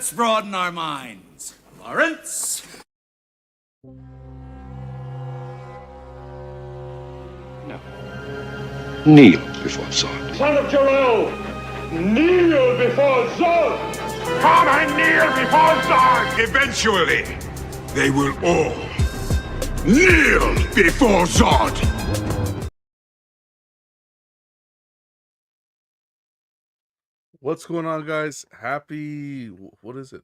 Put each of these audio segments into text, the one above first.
let's broaden our minds. Lawrence? No. Kneel before Zod. Son of Jor-El, kneel before Zod! Come and kneel before Zod! Eventually, they will all kneel before Zod! What's going on, guys? Happy, what is it?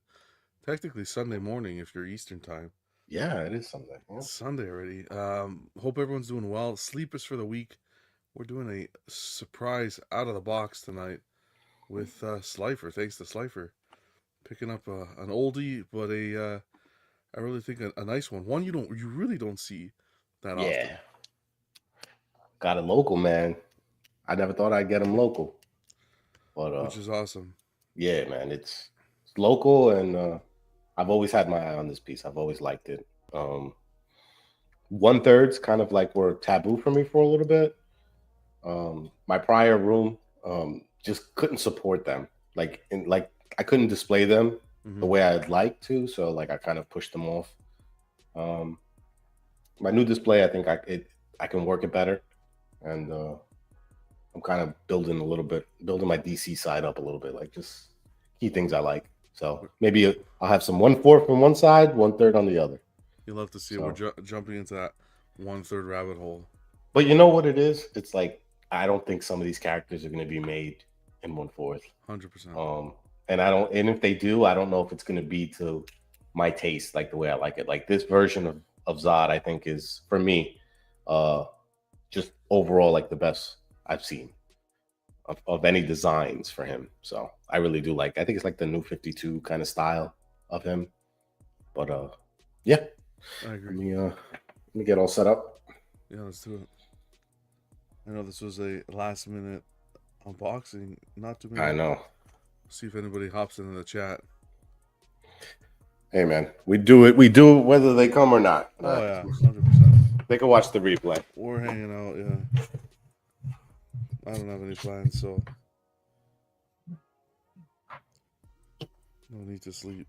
Technically Sunday morning if you're Eastern time. Yeah, it is Sunday. Yeah. It's Sunday already. Hope everyone's doing well. Sleep is for the week. We're doing a surprise out of the box tonight with Slipher. Thanks to Slipher. Picking up an oldie, but I really think a nice one. One you really don't see that often. Yeah. Got a local, man. I never thought I'd get him local. But which is awesome. Yeah, man. It's local, and I've always had my eye on this piece. I've always liked it. 1/3s kind of like were taboo for me for a little bit. My prior room just couldn't support them. Like I couldn't display them the way I'd like to, so like I kind of pushed them off. My new display, I think I can work it better, and I'm kind of building my DC side up a little bit, like just key things I like. So maybe I'll have some 1/4 from one side, 1/3 on the other. You'll love to see it. We're jumping into that 1/3 rabbit hole. But you know what it is? It's like I don't think some of these characters are going to be made in 1/4. 100%. And if they do, I don't know if it's going to be to my taste, like the way I like it. Like this version of Zod, I think is for me, just overall like the best I've seen of any designs for him. So I really do like. I think it's like the new 52 kind of style of him. But yeah, I agree. Let me get all set up. Yeah, let's do it. I know this was a last minute unboxing. Not too many. I know. See if anybody hops into the chat. Hey man, we do it whether they come or not. Oh yeah, 100%. They can watch the replay. We're hanging out, yeah. I don't have any plans, so no need to sleep.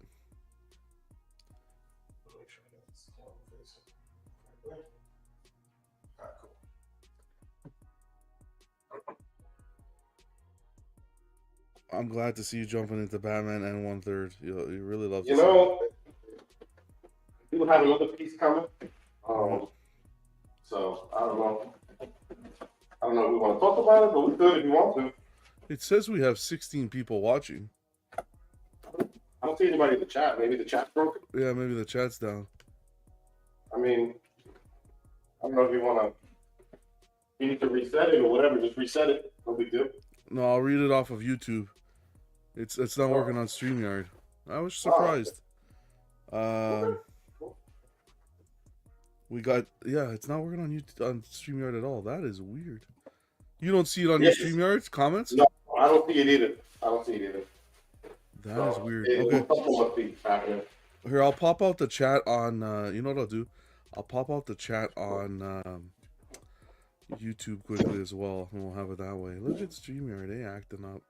I'm glad to see you jumping into Batman and 1/3. You really love to see it. People have another piece coming. So I don't know. I don't know if we want to talk about it, but we could if you want to. It says we have 16 people watching. I don't see anybody in the chat. Maybe the chat's broken. Yeah, maybe the chat's down. I mean, I don't know if you want to. You need to reset it or whatever. Just reset it. No big deal. No, I'll read it off of YouTube. It's not working on StreamYard. I was surprised. We got it's not working on StreamYard at all. That is weird. You don't see it on your StreamYard comments? No, I don't see it either. That is weird. Okay. Here, I'll pop out the chat on. You know what I'll do? I'll pop out the chat on YouTube quickly as well, and we'll have it that way. Look at StreamYard, they acting up.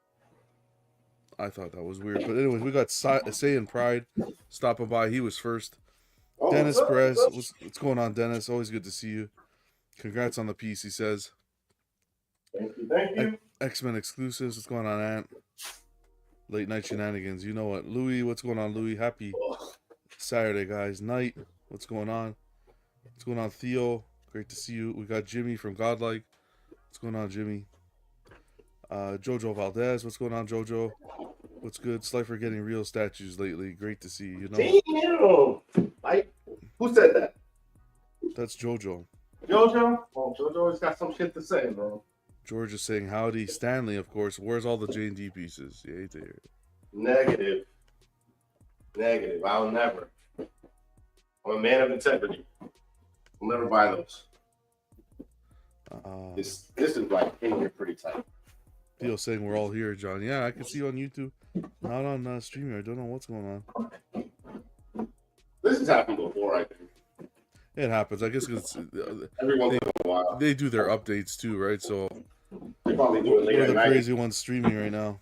I thought that was weird, but anyways, we got Say and Pride stopping by. He was first. Dennis Perez, what's going on, Dennis? Always good to see you. Congrats on the piece, he says. Thank you. X-Men exclusives. What's going on, Ant? Late night shenanigans. You know what? Louis, what's going on, Louis? Happy Saturday, guys. Night. What's going on? What's going on, Theo? Great to see you. We got Jimmy from Godlike. What's going on, Jimmy? Jojo Valdez. What's going on, Jojo? What's good? Slipher getting real statues lately. Great to see you. Damn. Who said that? That's Jojo. Jojo? Oh, Jojo always got some shit to say, bro. George is saying, howdy. Stanley, of course. Where's all the J&D pieces? You hate to hear it. Negative. I'll never. I'm a man of integrity. I'll never buy those. This is like in here pretty tight. Theo saying we're all here, John. Yeah, I can see you on YouTube. Not on StreamYard. I don't know what's going on. This has happened before, I think. It happens. I guess because every once in a while they do their updates too, right? So they probably do it later we're the at night. Crazy ones streaming right now.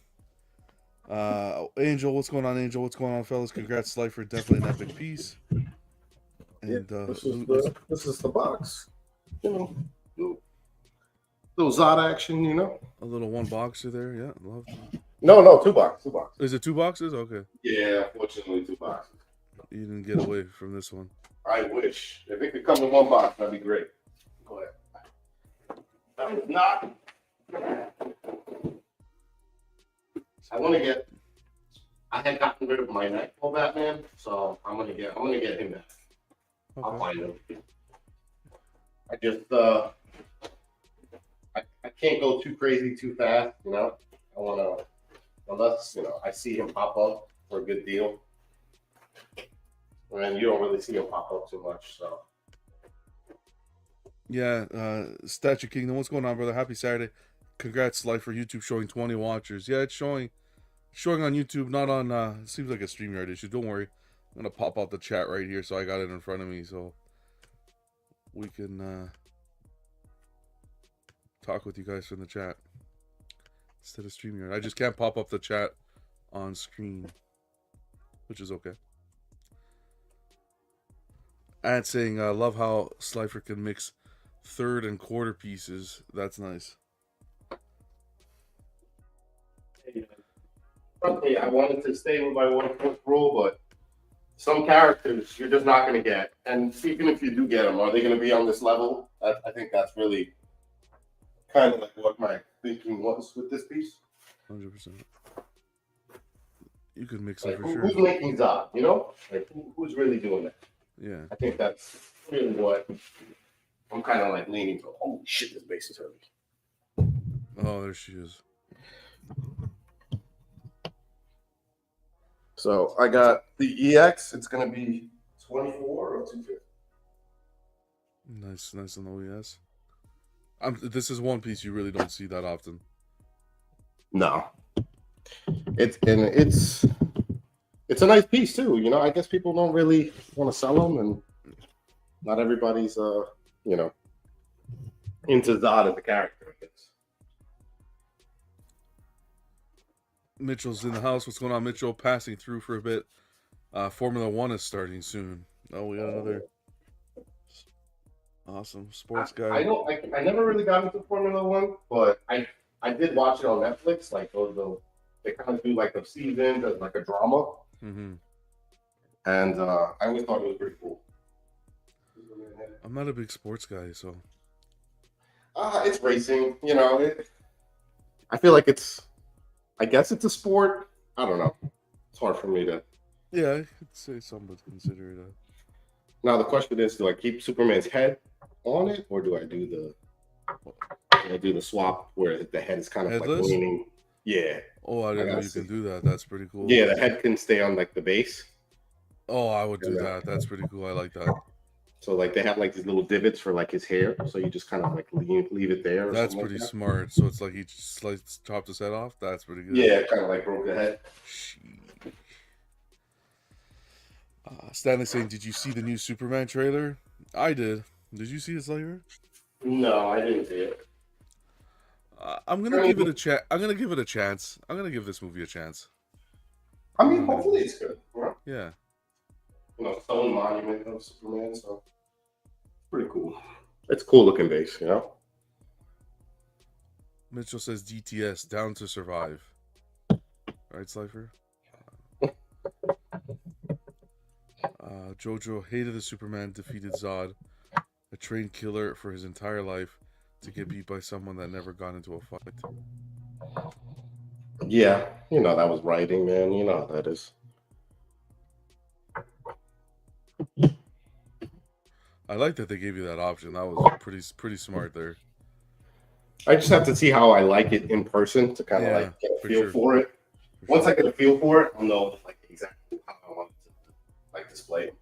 Angel, what's going on, Angel? What's going on, fellas? Congrats, Slipher. Definitely an epic piece. And this is the box. You know, little Zod action. You know, a little one boxer there. Yeah, love that. No, two boxes. Two boxes. Is it 2 boxes? Okay. Yeah, fortunately, 2 boxes. You didn't get away from this one. I wish. If it could come in 1 box, that'd be great. Go ahead. That was not. I had gotten rid of my Nightfall Batman, so I'm gonna get him back. Okay. I'll find him. I just I can't go too crazy too fast, you know. I wanna, unless I see him pop up for a good deal. And you don't really see him pop up too much, so. Yeah, Statue Kingdom, what's going on, brother? Happy Saturday. Congrats, Slipher. YouTube showing 20 watchers. Yeah, it's showing on YouTube, not on, it seems like a StreamYard issue. Don't worry. I'm going to pop out the chat right here, so I got it in front of me, so we can talk with you guys from the chat instead of StreamYard. I just can't pop up the chat on screen, which is okay. And saying, love how Slipher can mix third and quarter pieces. That's nice. I wanted to stay with my 1/4 rule, but some characters you're just not going to get. And even if you do get them, are they going to be on this level? I think that's really kind of like what my thinking was with this piece. 100%. You could mix it like, for sure. Who's making Zod? You know, like who's really doing that? Yeah. I think that's really what I'm kind of like leaning to. Holy shit, this base is heavy. Oh, there she is. So I got the EX. It's going to be 24 or 250. Nice on the OES. This is one piece you really don't see that often. No, it's a nice piece too. You know, I guess people don't really want to sell them, and not everybody's into Zod as a character, I guess. Mitchell's in the house. What's going on, Mitchell? Passing through for a bit. Formula 1 is starting soon. Oh, we got another awesome sports guy. I never really got into Formula 1, but I did watch it on Netflix. Like they kind of do like a season as like a drama. Mm-hmm. And I always thought it was pretty cool. I'm not a big sports guy, so. It's racing, you know. I feel like I guess it's a sport. I don't know. It's hard for me to. Yeah, I could say some would consider it a. Now the question is, do I keep Superman's head on it, or do I do the swap where the head is kind of Headless? like leaning? Yeah. Oh, I didn't know you can do that. That's pretty cool. Yeah, the head can stay on like the base. Oh, I would do that. That's pretty cool. I like that. So like they have like these little divots for like his hair, so you just kind of like leave it there. That's pretty smart. So it's like he just chopped his head off. That's pretty good. Yeah, kind of like broke the head. Stanley saying, "Did you see the new Superman trailer?" I did. Did you see it, Slayer? No, I didn't see it. I'm gonna give it a chance. I'm gonna give it a chance. I'm gonna give this movie a chance. I mean, hopefully it's good. Right? Yeah. You know, stone monument of Superman, so pretty cool. It's cool looking base, you know. Mitchell says DTS down to survive. Right, Slipher? Jojo hated the Superman defeated Zod, a trained killer for his entire life, to get beat by someone that never got into a fight. Yeah, you know that was writing, man. You know how that is. I like that they gave you that option. That was pretty smart there. I just have to see how I like it in person to kind of like get a feel for it. Once I get a feel for it, I'll know like exactly how I want it to like display it.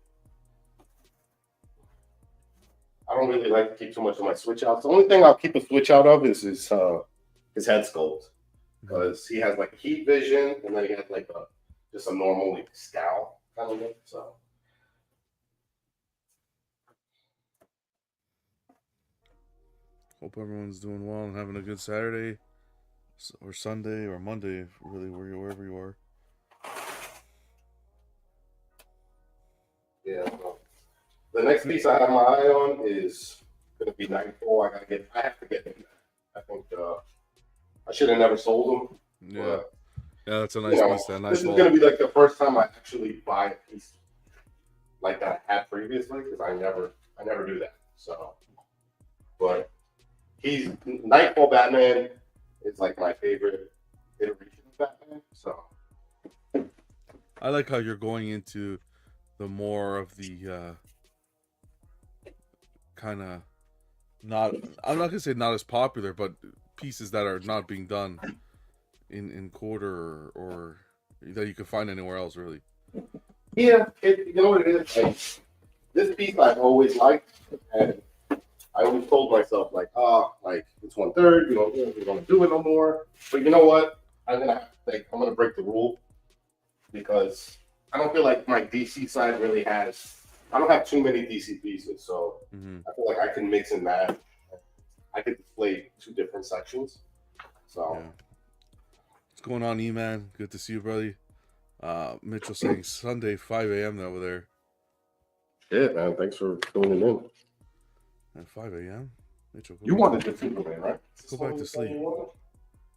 I don't really like to keep too much of my switch outs. The only thing I'll keep a switch out of is his head sculpt, because he has like a heat vision, and then he has like just a normal like scowl kind of look. So. Hope everyone's doing well and having a good Saturday. or Sunday or Monday, really, wherever you are. Yeah. So the next piece I have my eye on is gonna be Nightfall. I have to get him. I think I should have never sold him. Yeah. But, Yeah, that's a nice piece. That this is Nightfall. gonna be like the first time I actually buy a piece like that I had previously, because I never do that. So, but he's Nightfall Batman is like my favorite iteration of Batman. So I like how you're going into the more of the kind of not. I'm not gonna say not as popular, but pieces that are not being done in quarter or that you can find anywhere else, really. yeah, you know what it is. Like, this piece I've always liked, and I always told myself like, like it's 1/3. We're gonna do it no more. But you know what? I'm gonna break the rule because I don't feel like my DC side really has. I don't have too many DC pieces, so I feel like I can mix and match. I could display 2 different sections. So, yeah. What's going on, E-Man? Good to see you, buddy. Mitchell saying Sunday 5 a.m. over there. yeah, man. Thanks for tuning in. At 5 a.m. Mitchell, You wanted the Superman, right? Go back to sleep.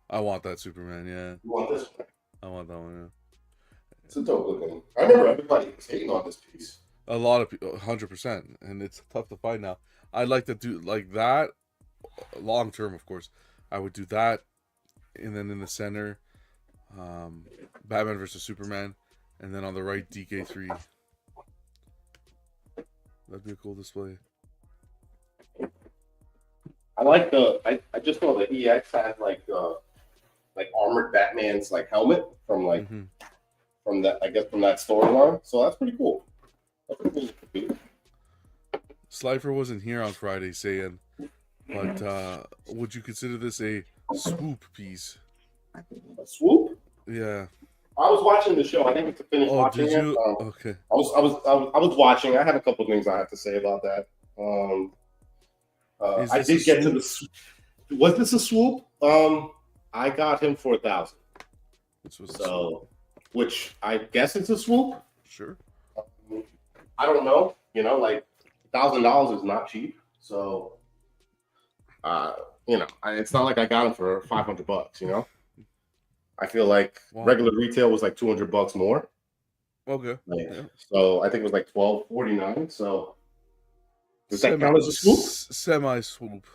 I want that Superman. Yeah, You want this one? I want that one. Yeah. It's a dope looking. I remember everybody was hating on this piece. A lot of people, 100%, and it's tough to find now. I'd like to do like that long term, of course. I would do that, and then in the center, Batman versus Superman, and then on the right, DK3. That'd be a cool display. I like I just know the EX has like armored Batman's like helmet from from that, I guess, from that storyline. So that's pretty cool. That's pretty cool. Slipher wasn't here on Friday saying, but would you consider this a swoop piece? A swoop? Yeah. I was watching the show. I didn't get to finish watching did you? it. Okay. I was watching. I had a couple things I had to say about that. I did get to the. Was this a swoop? I got him for 1,000. This was so, which I guess it's a swoop. Sure. I don't know. Like $1,000 is not cheap. So, it's not like I got him for $500. I feel like regular retail was like $200 more. Okay. Yeah. So I think it was like $12.49. So does that count as a swoop? Semi swoop.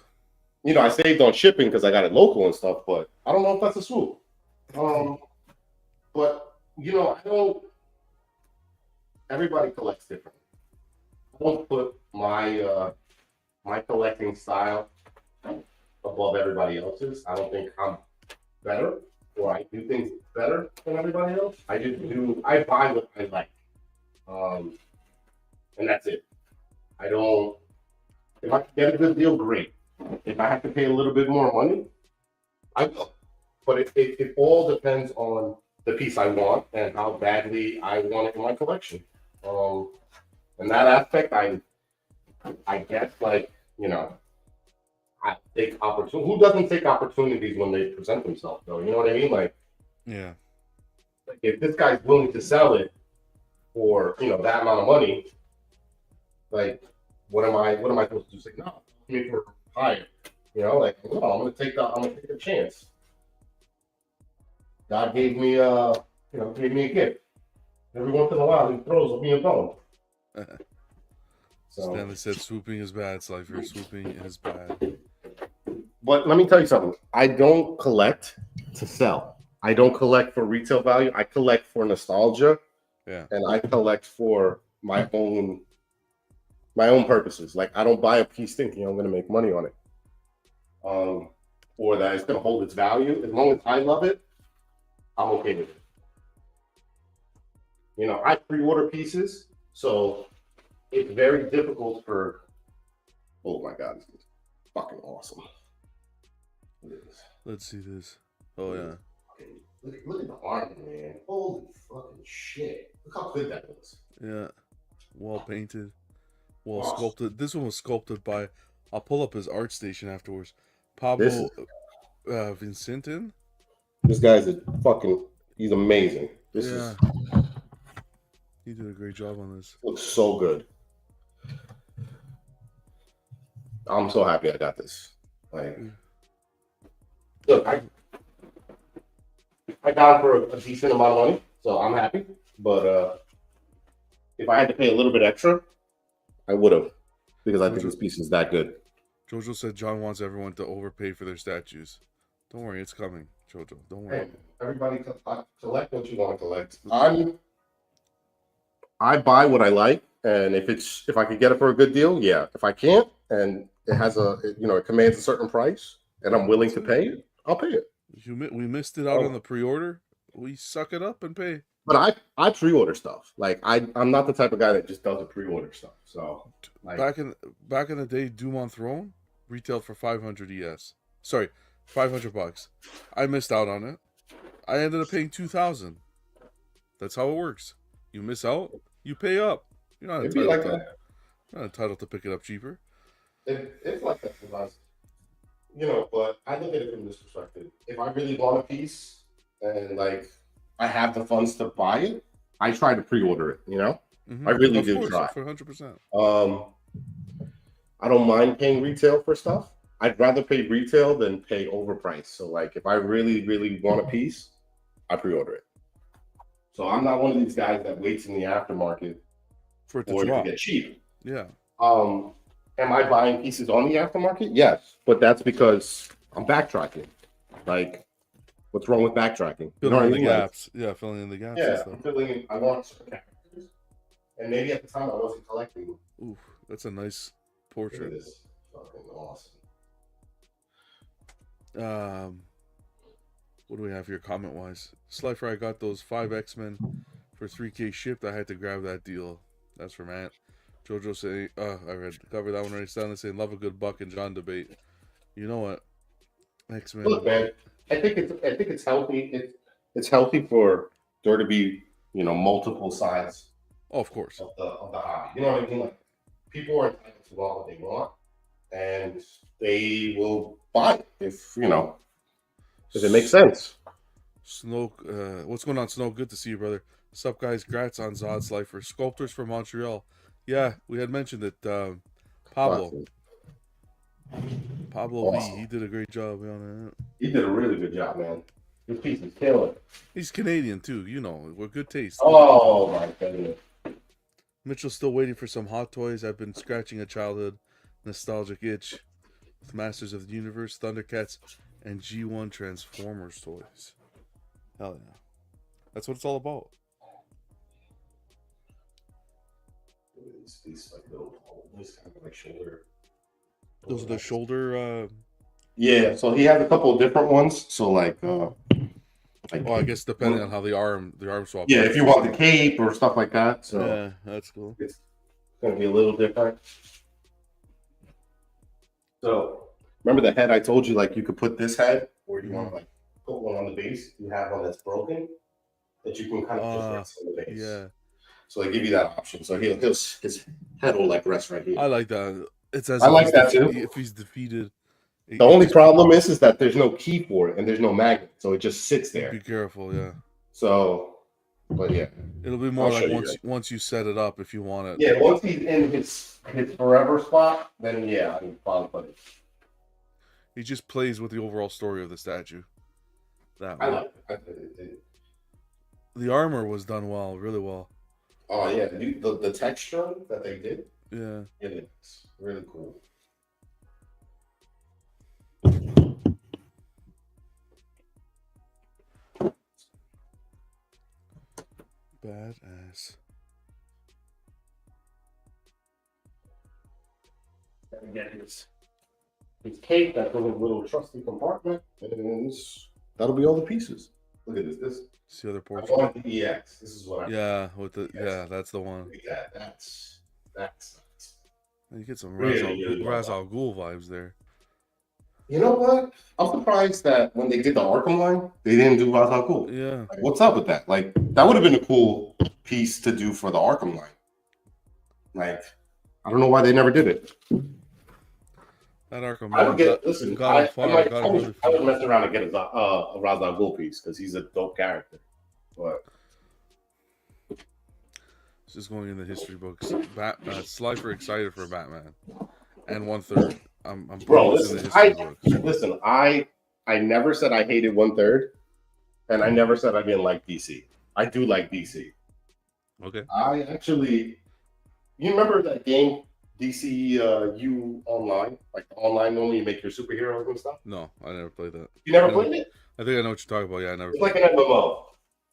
I saved on shipping because I got it local and stuff, but I don't know if that's a swoop. But I don't. Everybody collects differently. I don't put my my collecting style above everybody else's. I don't think I'm better or I do things better than everybody else. I buy what I like, and that's it. I don't. If I can get a good deal, great. If I have to pay a little bit more money, I will. But it all depends on the piece I want and how badly I want it in my collection. In that aspect, I guess I take opportunity. Who doesn't take opportunities when they present themselves, though? You know what I mean? Yeah. Like if this guy's willing to sell it for that amount of money, like what am I supposed to do? Say no, give me for higher. No, I'm gonna take a chance. God gave me a gift. Every once in a while, he throws me a bone. So, Stanley said swooping is bad, Slipher. Swooping is bad. But let me tell you something. I don't collect to sell. I don't collect for retail value. I collect for nostalgia. Yeah. And I collect for my own purposes. Like I don't buy a piece thinking I'm gonna make money on it. Or that it's gonna hold its value. As long as I love it, I'm okay with it. I pre-order pieces, so it's very difficult for. Oh my God, this is fucking awesome. Let's see this. Oh yeah. Look at the armor, man. Holy fucking shit! Look how good that looks. Yeah. Wall painted. Wall sculpted. This one was sculpted by. I'll pull up his art station afterwards. Pablo Vincentin. This guy's he's amazing. This is he did a great job on this. looks so good. I'm so happy I got this. Like, look, I got it for a decent amount of money, so I'm happy. But if I had to pay a little bit extra, I would have, because I think this piece is that good. Jojo said John wants everyone to overpay for their statues. Don't worry, it's coming, Jojo. Don't worry. Hey, everybody collect what you want to collect. I buy what I like, and if I could get it for a good deal, yeah. If I can't, and it has it commands a certain price, and I'm willing to pay it, I'll pay it. We missed it out on the pre-order. We suck it up and pay. But I pre-order stuff. Like I'm not the type of guy that just doesn't pre-order stuff. So like, back in the day, Doom on Throne retailed for 500 ES. Sorry, $500. I missed out on it. I ended up paying 2,000. That's how it works. You miss out, you pay up. You're not entitled to pick it up cheaper. It's like that for us. But I look at it from this perspective. If I really want a piece and like I have the funds to buy it, I try to pre-order it. I really do try. For 100%. I don't mind paying retail for stuff. I'd rather pay retail than pay overpriced. So like if I really, really want a piece, I pre-order it. So I'm not one of these guys that waits in the aftermarket for it to get cheap. Yeah. Am I buying pieces on the aftermarket? Yes, but that's because I'm backtracking. Like, what's wrong with backtracking? Filling in the gaps. Yeah, filling in the gaps. Yeah, I'm filling in. I want certain characters, and maybe at the time I wasn't collecting. Ooh, that's a nice portrait. It is fucking awesome. What do we have here comment-wise? Slipher, I got those 5 X-Men for 3K shipped. I had to grab that deal. That's from Ant. Jojo saying, I read cover that one already. Stanley saying, love a good Buck and John debate. You know what? X-Men. Look, man, I think it's healthy. It's healthy for there to be multiple sides. Oh, of course. Of the hobby. You know what I mean? Like, people are entitled to all what they want, and they will buy it if it makes sense. Snoke, what's going on, Snoke? Good to see you, brother. What's up, guys? Grats on Zod Slipher. Sculptors from Montreal. Yeah, we had mentioned it. Pablo awesome. Lee, he did a great job on that. He did a really good job, man. This piece is killer. He's Canadian too, we're good taste. Oh my goodness. Mitchell's still waiting for some Hot Toys. I've been scratching a childhood nostalgic itch with Masters of the Universe, Thundercats, and G1 Transformers toys. Hell yeah. That's what it's all about. These like little holes, kind of like shoulder. Those are the shoulder. Yeah, so he has a couple of different ones. So like, I guess depending on how the arm swap. Yeah, if you want the cape or stuff like that. So yeah, that's cool. It's gonna be a little different. So remember the head I told you, like you could put this head, or you want to like put one on the base. You have one that's broken that you can kind of just rest on the base. Yeah. So they give you that option. So his head will like rest right here. I like that. It's as I like that too. If he's defeated. The only problem is that there's no key for it and there's no magnet, so it just sits there. Be careful, yeah. So, but yeah, it'll be more like once you set it up if you want it. Yeah, once he's in his forever spot, then yeah, I can probably put it. He just plays with the overall story of the statue. That I way. like it. The armor was done well, really well. Oh yeah, the texture that they did. Yeah, it is really cool. Badass. Again, his cape, that little trusty compartment, and that'll be all the pieces. Look at this. It's the other I portrait. want the EX. This is what I. Yeah, with the that's the one. Yeah, that's. You get some Really Ra's al Ghul vibes there. You know what? I'm surprised that when they did the Arkham line, they didn't do Ra's al Ghul. Yeah. Like, what's up with that? Like, that would have been a cool piece to do for the Arkham line. Like, I don't know why they never did it. That Arkham I would man get. Listen, got him far. Got him really I would far. mess around and get a Ra's al Ghul piece because he's a dope character. But It's just going in the history books. Slipher excited for Batman, and 1/3. I'm bro, putting this in the listen, history books. listen. I never said I hated 1/3, and I never said I didn't like DC. I do like DC. Okay. I actually, you remember that game DC U Online, like the online one where you make your superheroes and stuff? No, I never played that. You never played it? I think I know what you're talking about. Yeah, I never. It's played like an MMO.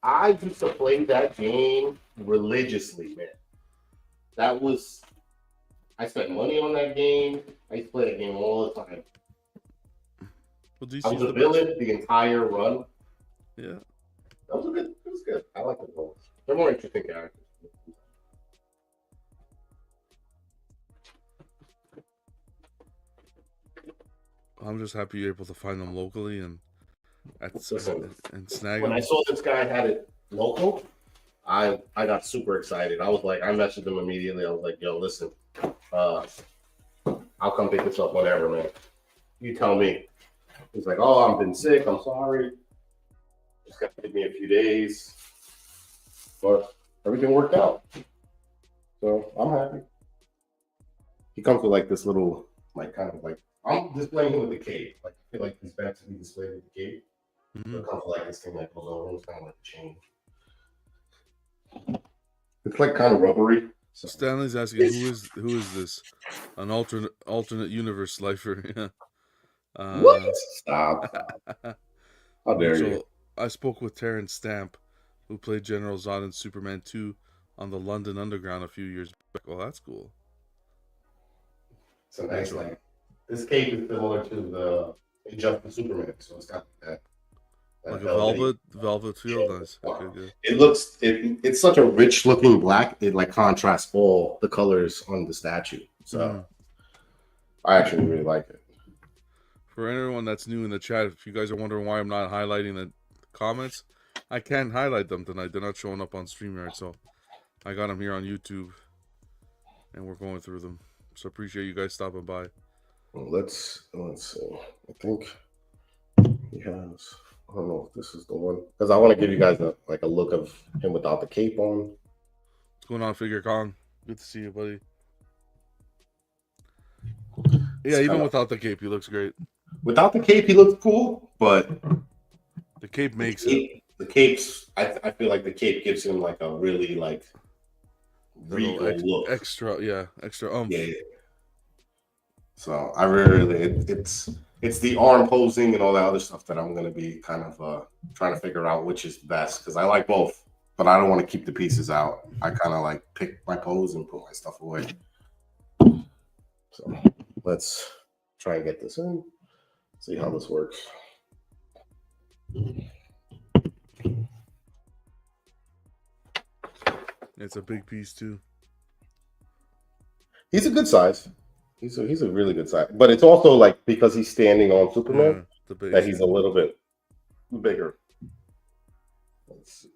I used to play that game religiously, man. I spent money on that game. I used to play that game all the time. Well, DC's I was a the villain the entire run. Yeah. That was good. It was good. I like the goals. They're more interesting characters. I'm just happy you're able to find them locally and Listen, snag when them. I saw this guy had it local, I got super excited. I was like, I messaged him immediately. I was like, yo, listen, I'll come pick this up whenever, man. You tell me. He's like, oh, I've been sick. I'm sorry. Just got to give me a few days. But everything worked out. So I'm happy. He comes with like this little, like kind of like, I'm displaying him with the cape. Like I feel like he's better to be displayed with the cape. Mm-hmm. So it comes with like this thing that goes over. It's kind of like a chain. It's like kind of rubbery. So. Stanley's asking who is this? An alternate universe Slipher. Yeah. What? Stop. How dare you? I spoke with Terrence Stamp, who played General Zod in Superman 2 on the London Underground a few years back. Well, that's cool. So nice, like this cape is similar to the Injustice Superman, so it's got that like a velvet feel. Yeah. Nice. Okay, good. It's such a rich looking black. It like contrasts all the colors on the statue. So I actually really like it. For anyone that's new in the chat, if you guys are wondering why I'm not highlighting the comments, I can't highlight them tonight. They're not showing up on StreamYard, so I got them here on YouTube, and we're going through them. So appreciate you guys stopping by. Well, let's see. I think he has. I don't know if this is the one because I want to give you guys a look of him without the cape on. What's going on, Figure Kong? Good to see you, buddy. Yeah, even without the cape, he looks great. Without the cape, he looks cool, but the cape makes it. The capes, I feel like the cape gives him like a really like regal look. Extra oomph. Yeah. So I really, it's the arm posing and all that other stuff that I'm gonna be kind of trying to figure out which is best because I like both, but I don't want to keep the pieces out. I kind of like pick my pose and put my stuff away. So let's try and get this in. See how this works. It's a big piece too. He's a good size. He's a really good size. But it's also like because he's standing on Superman that he's a little bit bigger. Let's see.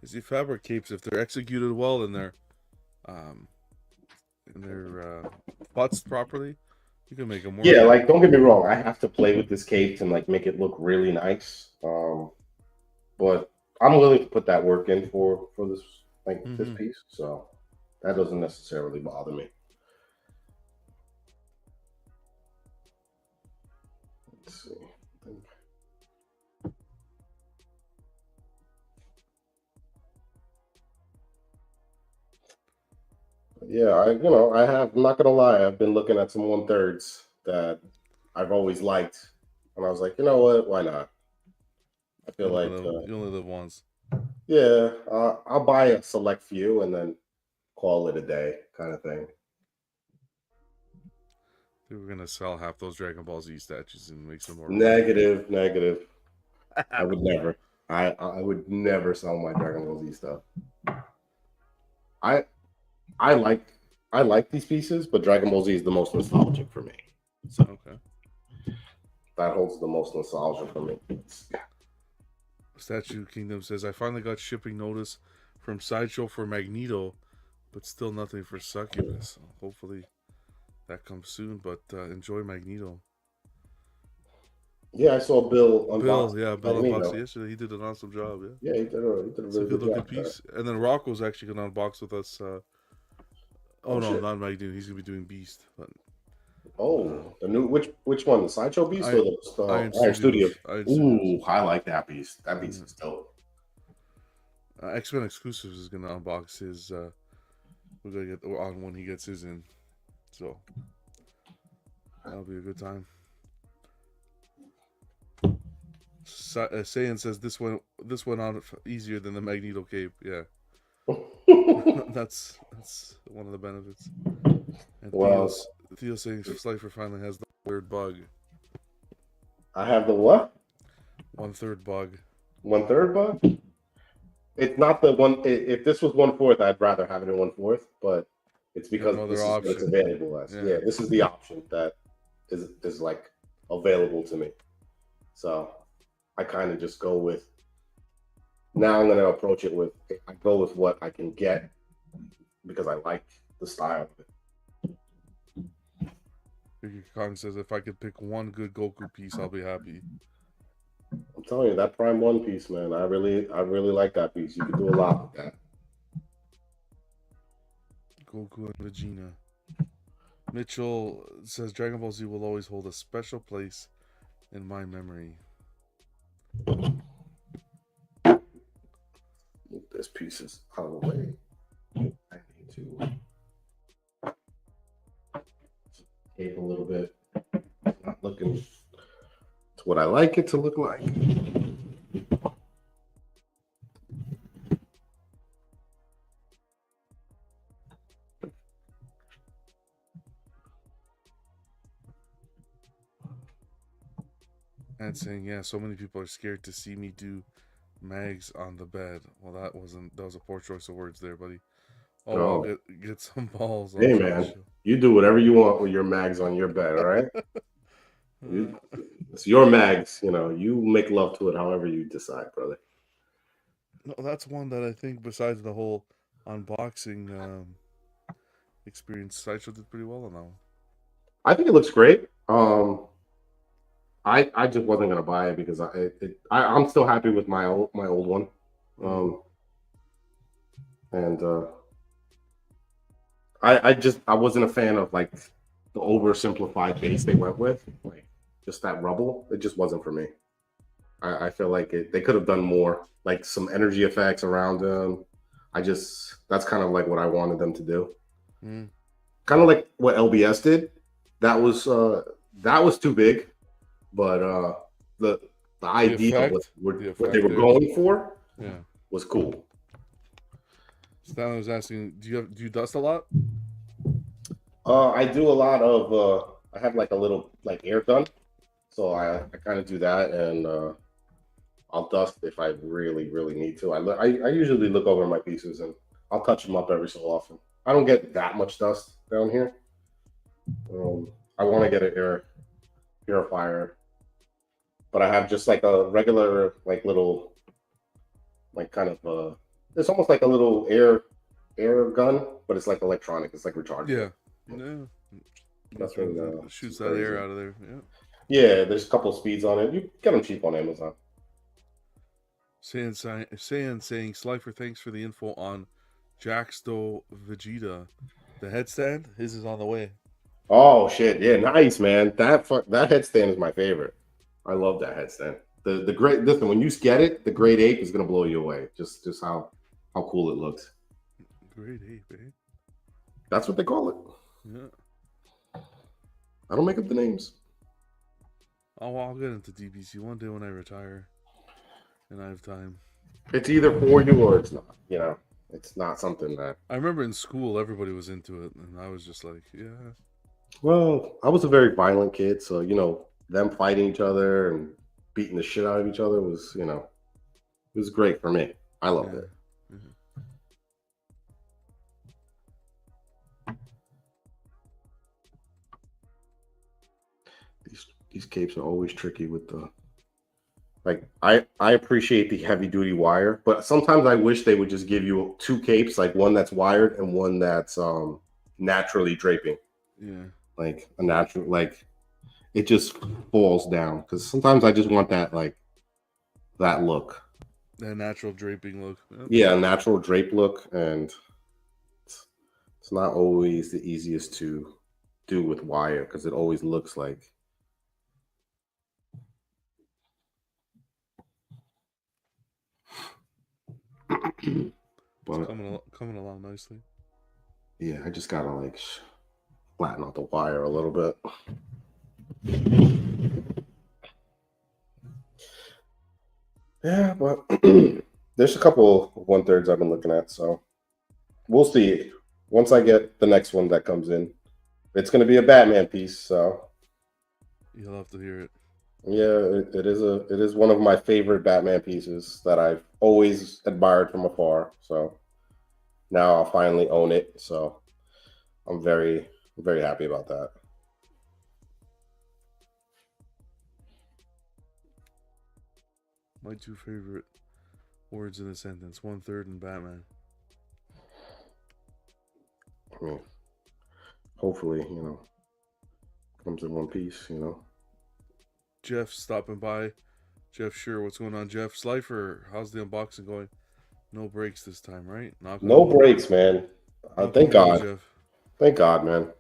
See, fabric capes, if they're executed well and they're butts properly, you can make them work. Yeah, like don't get me wrong, I have to play with this cape and like make it look really nice. But I'm willing to put that work in for this this piece, so that doesn't necessarily bother me. Let's see. Yeah, I'm not gonna lie, I've been looking at some 1/3s that I've always liked, and I was like, you know what, why not? I feel like you only live once. Yeah, I'll buy a select few and then call it a day, kind of thing. They were gonna sell half those Dragon Ball Z statues and make some more. Negative. I would never. I would never sell my Dragon Ball Z stuff. I I like these pieces, but Dragon Ball Z is the most nostalgic for me. So Okay. that holds the most nostalgia for me. Statue Kingdom says, I finally got shipping notice from Sideshow for Magneto, but still nothing for Succubus. Hopefully that comes soon, but enjoy Magneto. Yeah, I saw Bill Bill Magneto. unboxed it yesterday. He did an awesome job. Yeah, he did a It's a really good good looking job. piece. And then Rocco's actually going to unbox with us. Oh no, shit. not Magneto. He's going to be doing Beast. But The new which one? The Sideshow Beast or the Iron Studio? Ooh, I like that beast. That beast is dope. X-Men Exclusives is going to unbox his. We're going to get on when he gets his in. So that'll be a good time. Saiyan says this went on easier than the Magneto cape. Yeah, that's one of the benefits. And Well, Theo saying Slipher finally has the third bug. I have the what? 1/3 bug. 1/3 bug? It's not the one. If this was 1/4, I'd rather have it in 1/4, but it's because this is what it's available as. Yeah, this is the option that is like available to me. So I kind of just go with. Now I'm going to approach it with. I go with what I can get because I like the style of it. Kong says if I could pick one good Goku piece, I'll be happy. I'm telling you, that Prime 1 piece, man, I really like that piece. You can do a lot with that. Goku and Vegeta. Mitchell says Dragon Ball Z will always hold a special place in my memory. Move this pieces out of the way. I need to cape a little bit. Not looking to what I like it to look like. And saying, yeah, so many people are scared to see me do mags on the bed. Well, that was a poor choice of words there, buddy. Oh, well, get some balls. Hey, man, you do whatever you want with your mags on your bed, all right? It's your mags, you make love to it however you decide, brother. No, that's one that I think, besides the whole unboxing experience, Sideshow did pretty well on that one. I think it looks great. I just wasn't gonna buy it because I'm still happy with my old one, and I wasn't a fan of like the oversimplified base they went with, like just that rubble. It just wasn't for me. I feel like they could have done more, like some energy effects around them. That's kind of like what I wanted them to do. Kind of like what LBS did. That was too big. But the idea of what they were going for was cool. Stanley was asking, do you dust a lot? I do a lot of I have like a little like air gun, so I kind of do that, and I'll dust if I really need to. I usually look over my pieces and I'll touch them up every so often. I don't get that much dust down here. I want to get an air purifier. But I have just like a regular, like little, like kind of it's almost like a little air gun, but it's like electronic. It's like rechargeable. Yeah. That's what shoots that air out of there. Yeah. Yeah, there's a couple of speeds on it. You get them cheap on Amazon. Saying Slipher, thanks for the info on Jaxto Vegeta. The headstand, his is on the way. Oh shit! Yeah, nice, man. That headstand is my favorite. I love that headstand. The great listen, when you get it, the Great Ape is gonna blow you away. Just how cool it looks. Great Ape, eh? That's what they call it. Yeah. I don't make up the names. Oh, I'll get into DBC one day when I retire, and I have time. It's either for you or it's not. It's not something that. I remember in school everybody was into it, and I was just like, yeah. Well, I was a very violent kid, so them fighting each other and beating the shit out of each other was, it was great for me. I loved it. These capes are always tricky with the like. I appreciate the heavy duty wire, but sometimes I wish they would just give you two capes, like one that's wired and one that's naturally draping. Yeah. Like a natural, like it just falls down. Because sometimes I just want that that look. That natural draping look. Yep. Yeah, natural drape look, and it's not always the easiest to do with wire because it always looks like. But coming along nicely. yeah, I just gotta like flatten out the wire a little bit. Yeah, but there's a couple of 1/3s I've been looking at, so we'll see. Once I get the next one that comes in, it's gonna be a Batman piece, so you'll have to hear it. Yeah, it is one of my favorite Batman pieces that I've always admired from afar. So now I'll finally own it. So I'm very, very happy about that. My two favorite words in a sentence: 1/3 and Batman. I mean, hopefully, comes in one piece, Jeff stopping by. Jeff, sure. What's going on, Jeff? Slipher, how's the unboxing going? No breaks this time, right? No breaks, man. Thank God. Jeff. Thank God, man.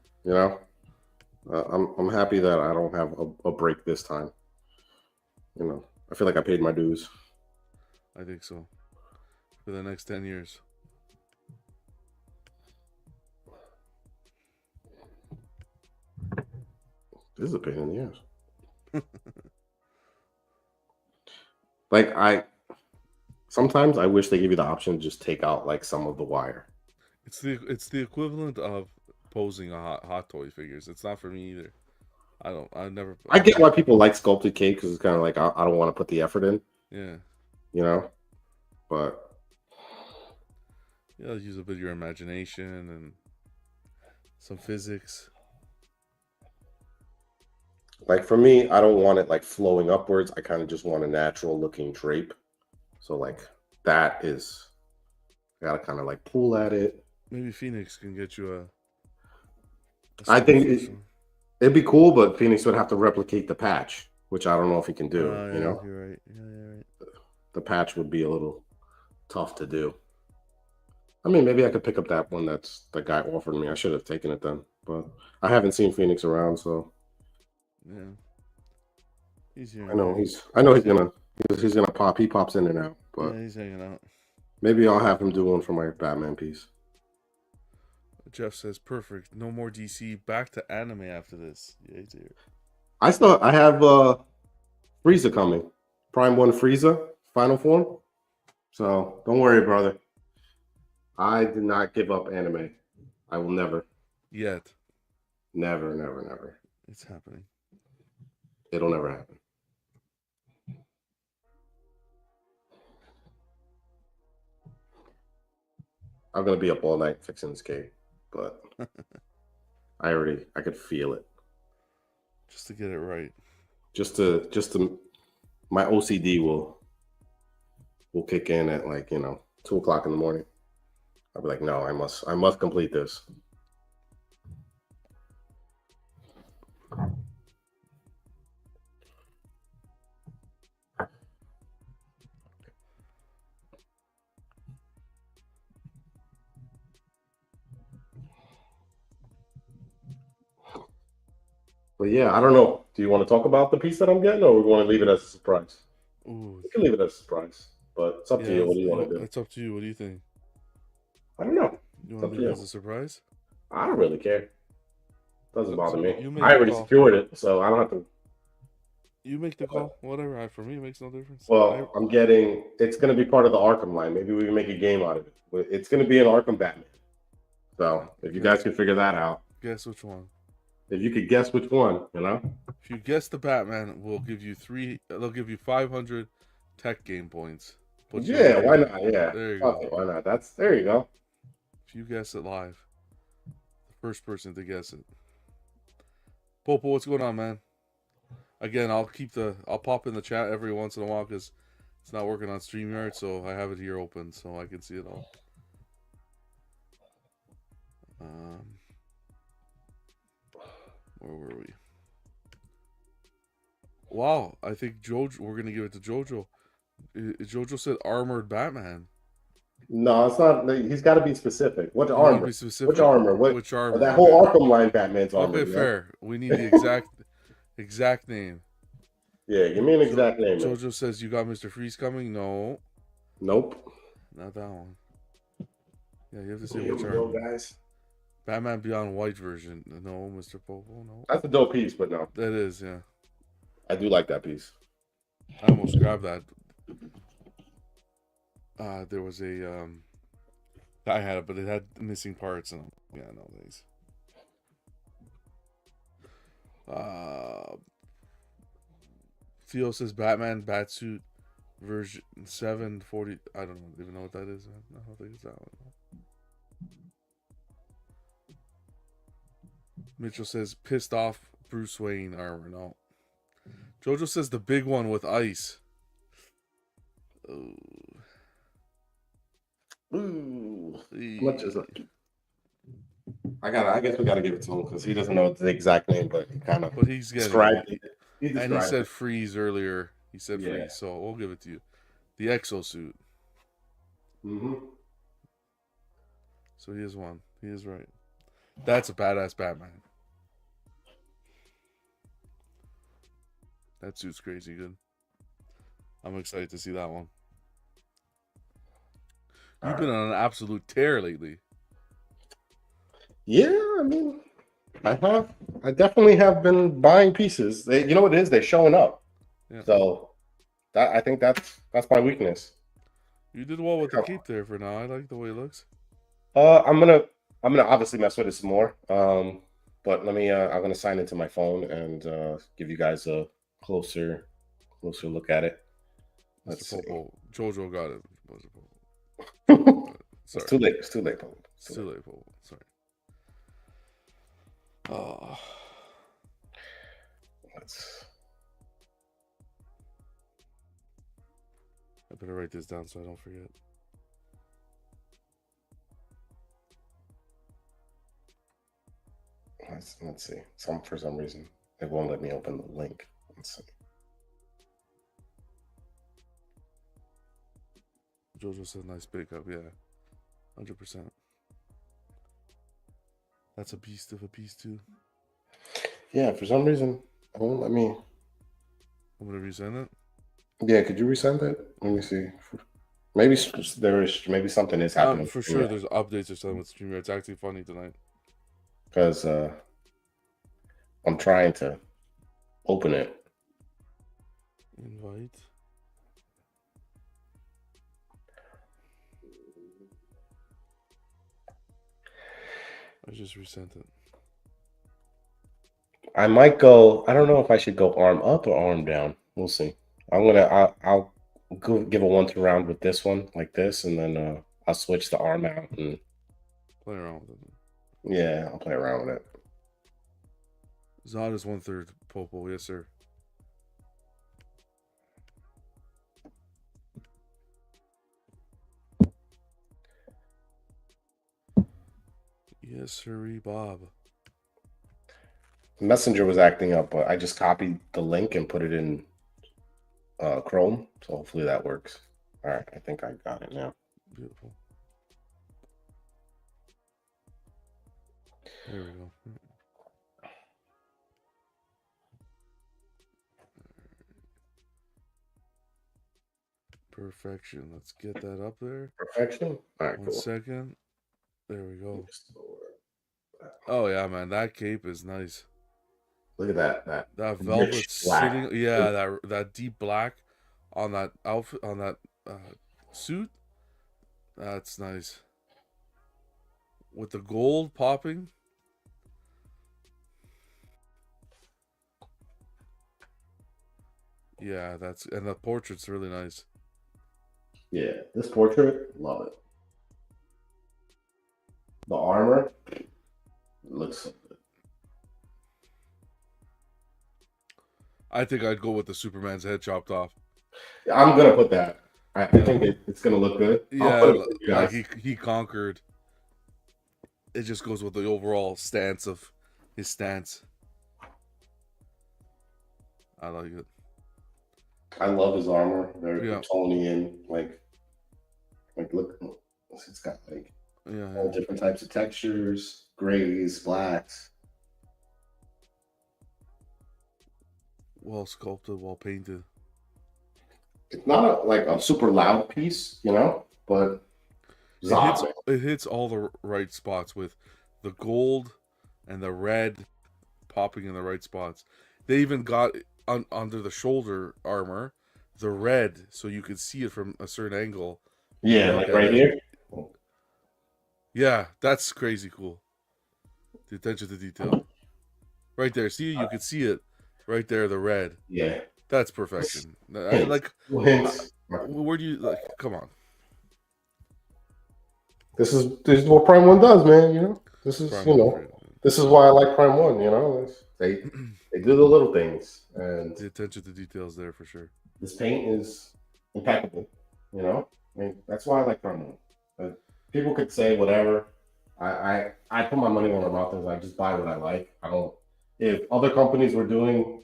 I'm happy that I don't have a break this time. I feel like I paid my dues. I think so. For the next 10 years. This is a pain in the ass. Like sometimes I wish they give you the option to just take out like some of the wire. It's the equivalent of posing a hot toy figures. It's not for me either. I get why people like sculpted cake because it's kind of like I don't want to put the effort in. Yeah. But yeah, use a bit of your imagination and some physics. Like for me, I don't want it like flowing upwards. I kind of just want a natural looking drape. So like that is, I gotta kind of like pull at it. Maybe Phoenix can get you a I think it'd be cool, but Phoenix would have to replicate the patch, which I don't know if he can do. You're right. Yeah, you're right. The patch would be a little tough to do. I mean, maybe I could pick up that one that's the guy offered me. I should have taken it then, but I haven't seen Phoenix around, so. Yeah. He's here. I know he's gonna pop. He pops in and out, but yeah, he's hanging out. Maybe I'll have him do one for my Batman piece. Jeff says perfect. No more DC. Back to anime after this. Yeah, he's here. I have Frieza coming. Prime 1 Frieza, final form. So don't worry, brother. I did not give up anime. I will never. Yet. Never, never, never. It's happening. It'll never happen. I'm gonna be up all night fixing this cake, but I could feel it. Just to get it right. Just to my OCD will kick in at 2:00 in the morning. I'll be like, no, I must complete this. But yeah, I don't know. Do you want to talk about the piece that I'm getting, or we want to leave it as a surprise? Ooh. We can leave it as a surprise, but it's up to you. What do you want to do? It's up to you. What do you think? I don't know. You want to leave it as a surprise? I don't really care. Doesn't bother me. I already secured it, so I don't have to. You make the call. Whatever. For me, it makes no difference. Well, it's going to be part of the Arkham line. Maybe we can make a game out of it. It's going to be an Arkham Batman. So if you guys can figure that out. Guess which one. If you could guess which one, If you guess the Batman, we'll give you they'll give you 500 tech game points. Yeah, why not? Yeah. There you go. Why not? There you go. If you guess it live, the first person to guess it. Popo, what's going on, man? Again, I'll pop in the chat every once in a while because it's not working on StreamYard, so I have it here open so I can see it all. Where were we? Wow, I think Jojo. We're gonna give it to Jojo. Jojo said armored Batman. No, it's not. He's got to be specific. What You wanna armor? be specific? Which armor? Which armor? That whole Arkham line Batman's armor. Okay, Yeah? fair. We need the exact name. Yeah, give me an exact name. Jojo man. Says you got Mr. Freeze coming. No. Nope. Not that one. Yeah, you have to say Here which we armor. go, guys. Batman Beyond White version. No, Mr. Popo. No. That's a dope piece, but no. That is, yeah. I do like that piece. I almost grabbed that. There was a I had it, but it had missing parts, and yeah, no thanks. Theo says Batman Batsuit version 740. I don't even know what that is. I don't think it's that one. Mitchell says pissed off Bruce Wayne armor. No. Jojo says the big one with ice. Ooh. Much is it? I guess we gotta give it to him because he doesn't know the exact name, but he kind of. But he's getting described it. He And he said freeze earlier. He said Yeah. freeze, so we'll give it to you. The exosuit. So he is one. He is right. That's a badass Batman. That suit's crazy good. I'm excited to see that one. You've been on an absolute tear lately. Yeah, I mean, I have. I definitely have been buying pieces. You know what it is? They're showing up. Yeah. So I think that's my weakness. You did well with the cape there for now. I like the way it looks. I'm gonna obviously mess with it some more. But let me. I'm gonna sign into my phone and give you guys a closer look at it. Let's see. Jojo got it. It's too late. It's too late, Pope. It's too late, Pope. Sorry. Oh. I better write this down so I don't forget. Let's see. For some reason, it won't let me open the link. Let's see. Jojo said nice pickup, yeah. 100%. That's a beast of a piece too. Yeah, for some reason, it won't let me. I'm gonna resend it. Yeah, could you resend it? Let me see. Maybe maybe something is happening. For sure, there's updates or something with StreamYard. It's actually funny tonight. Because I'm trying to open it. Invite. I just resent it. I might go. I don't know if I should go arm up or arm down. We'll see. I'll give a one-two round with this one like this, and then I'll switch the arm out and play around with it. Yeah, I'll play around with it. Zod is 1/3 Popo, yes sir. Yes, sirree, Bob. Messenger was acting up, but I just copied the link and put it in Chrome, so hopefully that works. All right, I think I got it now. Beautiful. There we go. Perfection. Let's get that up there. Perfection. All right, One cool. second. There we go. Oh yeah, man, that cape is nice. Look at that. That velvet sitting. Yeah, that deep black on that outfit, on that suit. That's nice. With the gold popping. Yeah, and the portrait's really nice. Yeah, this portrait, love it. The armor looks so good. I think I'd go with the Superman's head chopped off. I'm gonna put that. I think it's gonna look good. Yeah, I'll put it with you like guys. he conquered. It just goes with the overall stance of his stance. I like it. I love his armor. Very Yeah. Kryptonian. Like look, it's got like all different types of textures, grays, blacks. Well sculpted, well painted. It's not like a super loud piece, you know, but it hits all the right spots with the gold and the red popping in the right spots. They even got under the shoulder armor the red so you could see it from a certain angle. Yeah, like right here. Yeah, that's crazy cool. The attention to detail. Right there. See, you could see it right there, the red. Yeah. That's perfection. Like, where do you, like, come on. This is what Prime 1 does, man, you know? This is, Prime you know, this is why I like Prime 1, you know? They do the little things. And the attention to details there for sure. This paint is impeccable, you know? I mean, that's why I like Prime 1. But people could say whatever. I put my money where my mouth is. I just buy what I like. I don't. If other companies were doing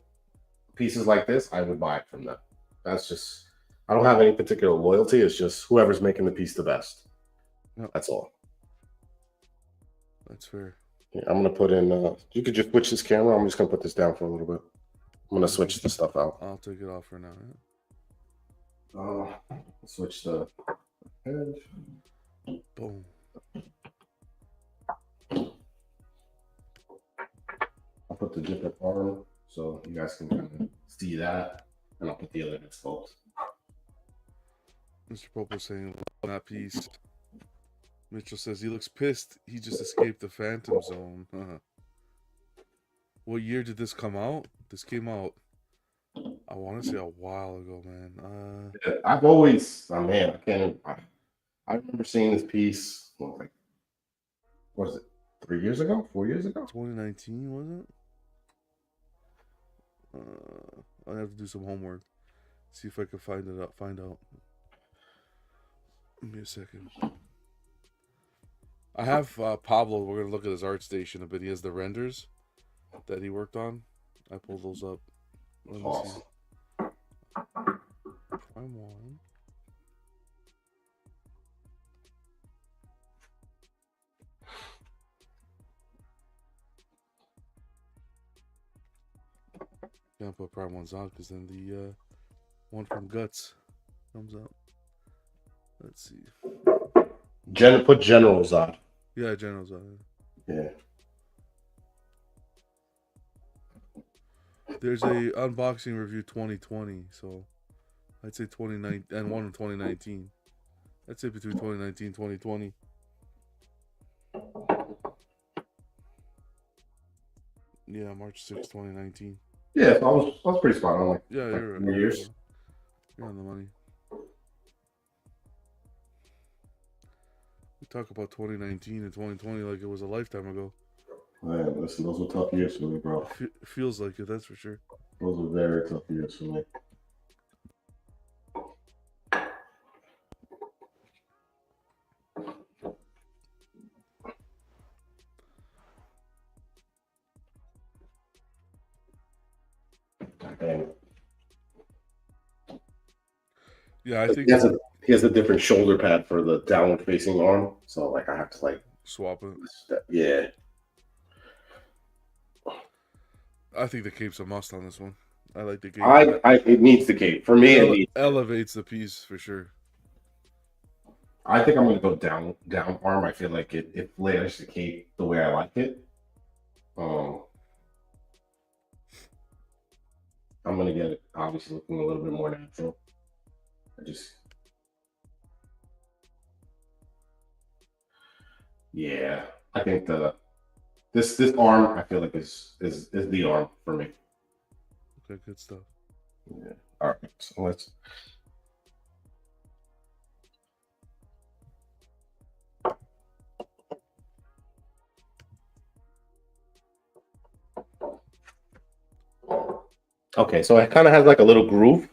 pieces like this, I would buy it from them. That's just. I don't have any particular loyalty. It's just whoever's making the piece the best. Yep. That's all. That's fair. Yeah, I'm gonna put in. You could just switch this camera. I'm just gonna put this down for a little bit. I'm gonna switch the stuff out. I'll take it off for now. Yeah. Switch the head. Boom. I'll put the different arm so you guys can kind of see that, and I'll put the other head sculpt. Mr. Popo saying that piece. Mitchell says he looks pissed. He just escaped the Phantom Zone. What year did this come out? This came out, I want to say, a while ago, man. I've always, man, I remember seeing this piece, what is it, 3 years ago, 4 years ago? 2019, was it? I have to do some homework. See if I can find out. Give me a second. I have Pablo. We're gonna look at his art station a bit. He has the renders that he worked on. I pulled those up. Let me see. Prime 1. Can't put Prime 1's on because then the one from Guts comes up. Let's see. Put General Zod. Yeah, General Zod. Yeah. There's a unboxing review 2020, so I'd say 2019 and one in 2019. I'd say between 2019 and 2020. Yeah, March 6, 2019. Yeah, so I was pretty spot on. Like, yeah, you're right. Years. You're on the money. We talk about 2019 and 2020 like it was a lifetime ago. Man, listen, those were tough years for me, bro. Feels like it, that's for sure. Those were very tough years for me. Damn. Yeah, I think he has a different shoulder pad for the downward facing arm, so like I have to like swap it. Yeah. I think the cape's a must on this one. I like the cape. It needs the cape for me. It elevates the piece for sure. I think I'm gonna go down arm. I feel like it layers the cape the way I like it. I'm gonna get it obviously looking a little bit more natural. Yeah, I think this arm I feel like is the arm for me. Okay, good stuff. Yeah. All right, so let's. Okay, so it kind of has like a little groove,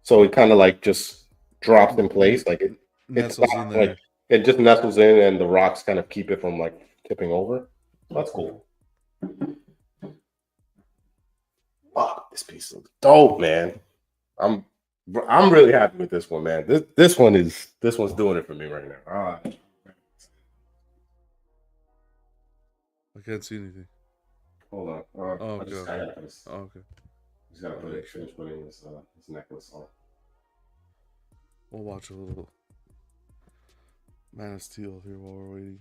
so it kind of like just drops in place. Like it's Nestles in not like there. it just nestles in, and the rocks kind of keep it from like tipping over. That's cool. Wow, this piece looks dope, man. I'm I'm really happy with this one, man. This one's doing it for me right now. All right. I can't see anything. Hold on. Oh, I okay. just Okay. Oh, okay. gotta put it, finish putting this necklace on. We'll watch a little Man of Steel here while we're waiting.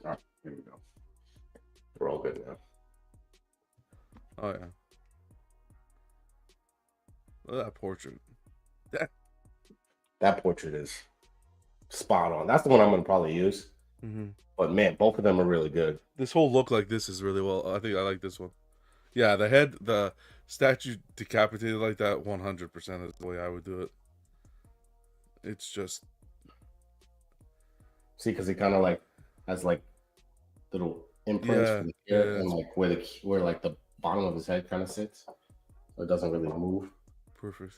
All right, here we go. We're all good now. Oh yeah. Look at that portrait. That portrait is spot on. That's the one I'm gonna probably use. Mm-hmm. But man, both of them are really good. This whole look like this is really well. I think I like this one. Yeah, the statue decapitated like that. 100% is the way I would do it. It's just See, because he kind of like has like little imprints Yeah, from the hair yeah, and like where like the bottom of his head kind of sits, so it doesn't really move. perfect.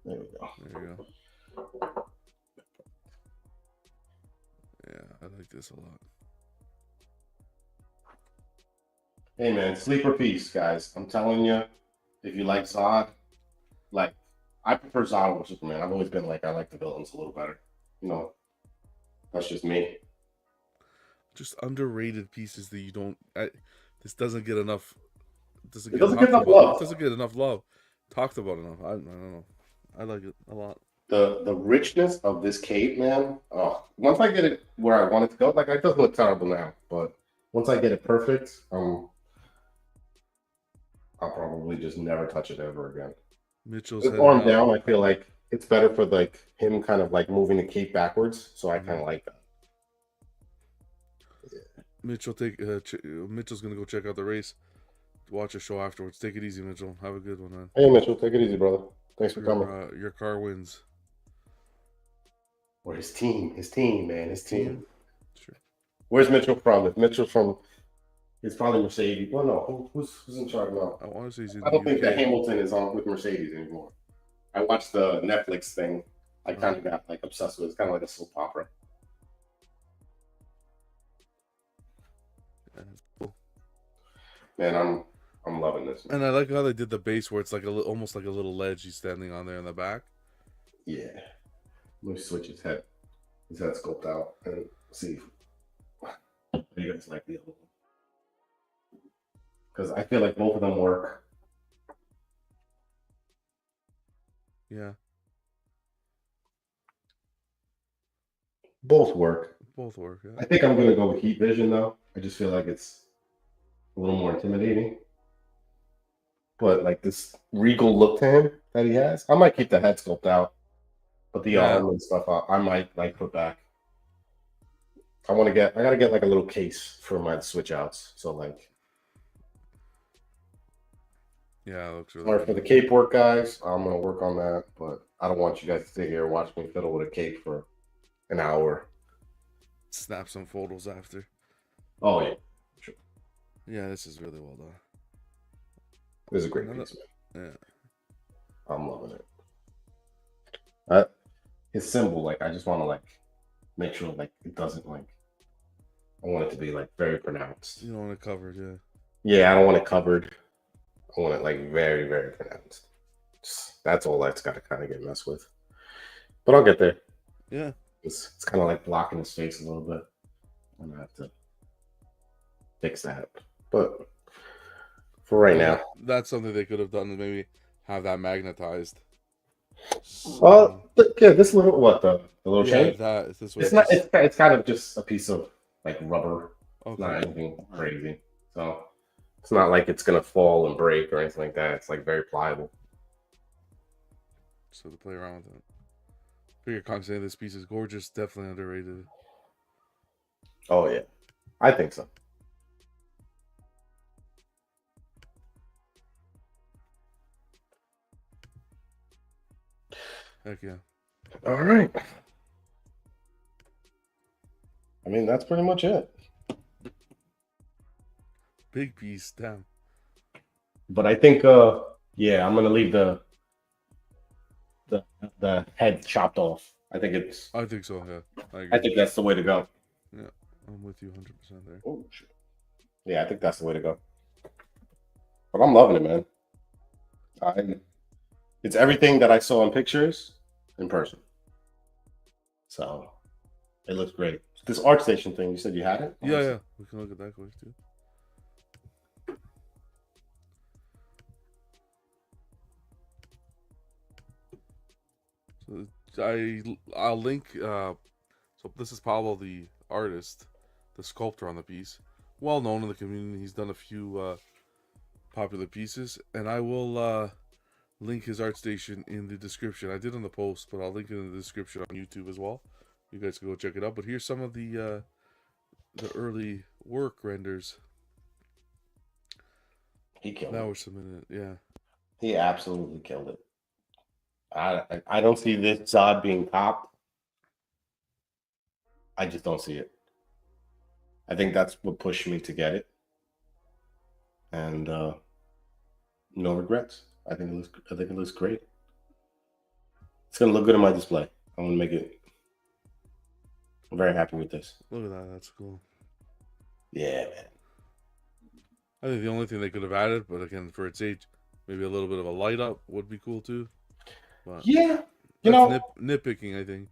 There we go. There you go. Yeah, I like this a lot. Hey man, sleeper piece, guys. I'm telling you, if you like Zod, like I prefer Zod over Superman. I've always been like I like the villains a little better. You know, that's just me. Just underrated pieces that you don't. This doesn't get enough. Doesn't It get doesn't get talked enough about. love. It doesn't get enough love. Talked about enough. I don't know. I like it a lot. The richness of this cape, man. Oh, once I get it where I want it to go, like it doesn't look terrible now, but once I get it perfect, I'll probably just never touch it ever again. Mitchell's This heading arm out. down, I feel like it's better for like him kind of like moving the cape backwards, so I kind of like that. Mitchell's gonna go check out the race. Watch a show afterwards. Take it easy, Mitchell. Have a good one, man. Hey Mitchell, take it easy, brother. Thanks for coming. Your car wins. Or his team, man, his team. Sure. Where's Mitchell from? If Mitchell's from, it's probably Mercedes. Well, no, who's in charge now? I want to say he's in I don't the think that UK. Hamilton is on with Mercedes anymore. I watched the Netflix thing. I kind of got like obsessed with it. It's kind of like a soap opera. Yeah, that's cool. Man, I'm loving this. And I like how they did the base where it's like almost like a little ledge he's standing on there in the back. Yeah. Let me switch his head. His head scoped out and see if you guys like the other one. Because I feel like both of them work. Yeah. Both work. Both work. Yeah. I think I'm gonna go with Heat Vision though. I just feel like it's a little more intimidating. But like this regal look to him that he has, I might keep the head sculpt out, but the arm and stuff I might like put back. I gotta get like a little case for my switch outs. So like, yeah, it looks really sorry good. for the cape work, guys. I'm gonna work on that, but I don't want you guys to sit here and watch me fiddle with a cape for an hour. Snap some photos after. Oh yeah, sure. Yeah, this is really well done. This is a great piece, man. Yeah. I'm loving it. His symbol, like I just want to like make sure like it doesn't like. I want it to be like very pronounced. You don't want it covered, yeah. Yeah, I don't want it covered. I want it like very, very pronounced. That's all that's got to kind of get messed with. But I'll get there. Yeah. It's kind of like blocking his face a little bit. I'm gonna have to fix that. But for right now, that's something they could have done, is maybe have that magnetized. yeah, this little the little chain. It's kind of just a piece of like rubber. Okay. Not anything crazy. So it's not like it's gonna fall and break or anything like that. It's like very pliable. So to play around with it. Figure constantly this piece is gorgeous, definitely underrated. Oh yeah. I think so. Heck yeah. All right. mean, that's pretty much it. Big piece, damn. But I think, yeah, I'm gonna leave the head chopped off. I think it's. I think so. Yeah, I agree. I think that's the way to go. Yeah, I'm with you 100% there. Oh shit. Yeah, I think that's the way to go. But I'm loving it, man. It's everything that I saw in pictures in person. So it looks great. This ArtStation thing, you said you had it? Yeah, yeah. We can look at that quick too. So I'll link. So this is Pablo, the artist, the sculptor on the piece, well known in the community. He's done a few popular pieces, and I will link his ArtStation in the description. I did in the post, but I'll link it in the description on YouTube as well. You guys can go check it out. But here's some of the early work renders. He killed that it. was submitted. Yeah, he absolutely killed it. I don't see this Zod being topped. I just don't see it. I think that's what pushed me to get it, and no regrets. I think it looks great. It's gonna look good in my display. I'm gonna make it. I'm very happy with this. look at that. That's cool. Yeah, man. I think the only thing they could have added, but again, for its age, maybe a little bit of a light up would be cool too. But yeah, you know, nitpicking, I think.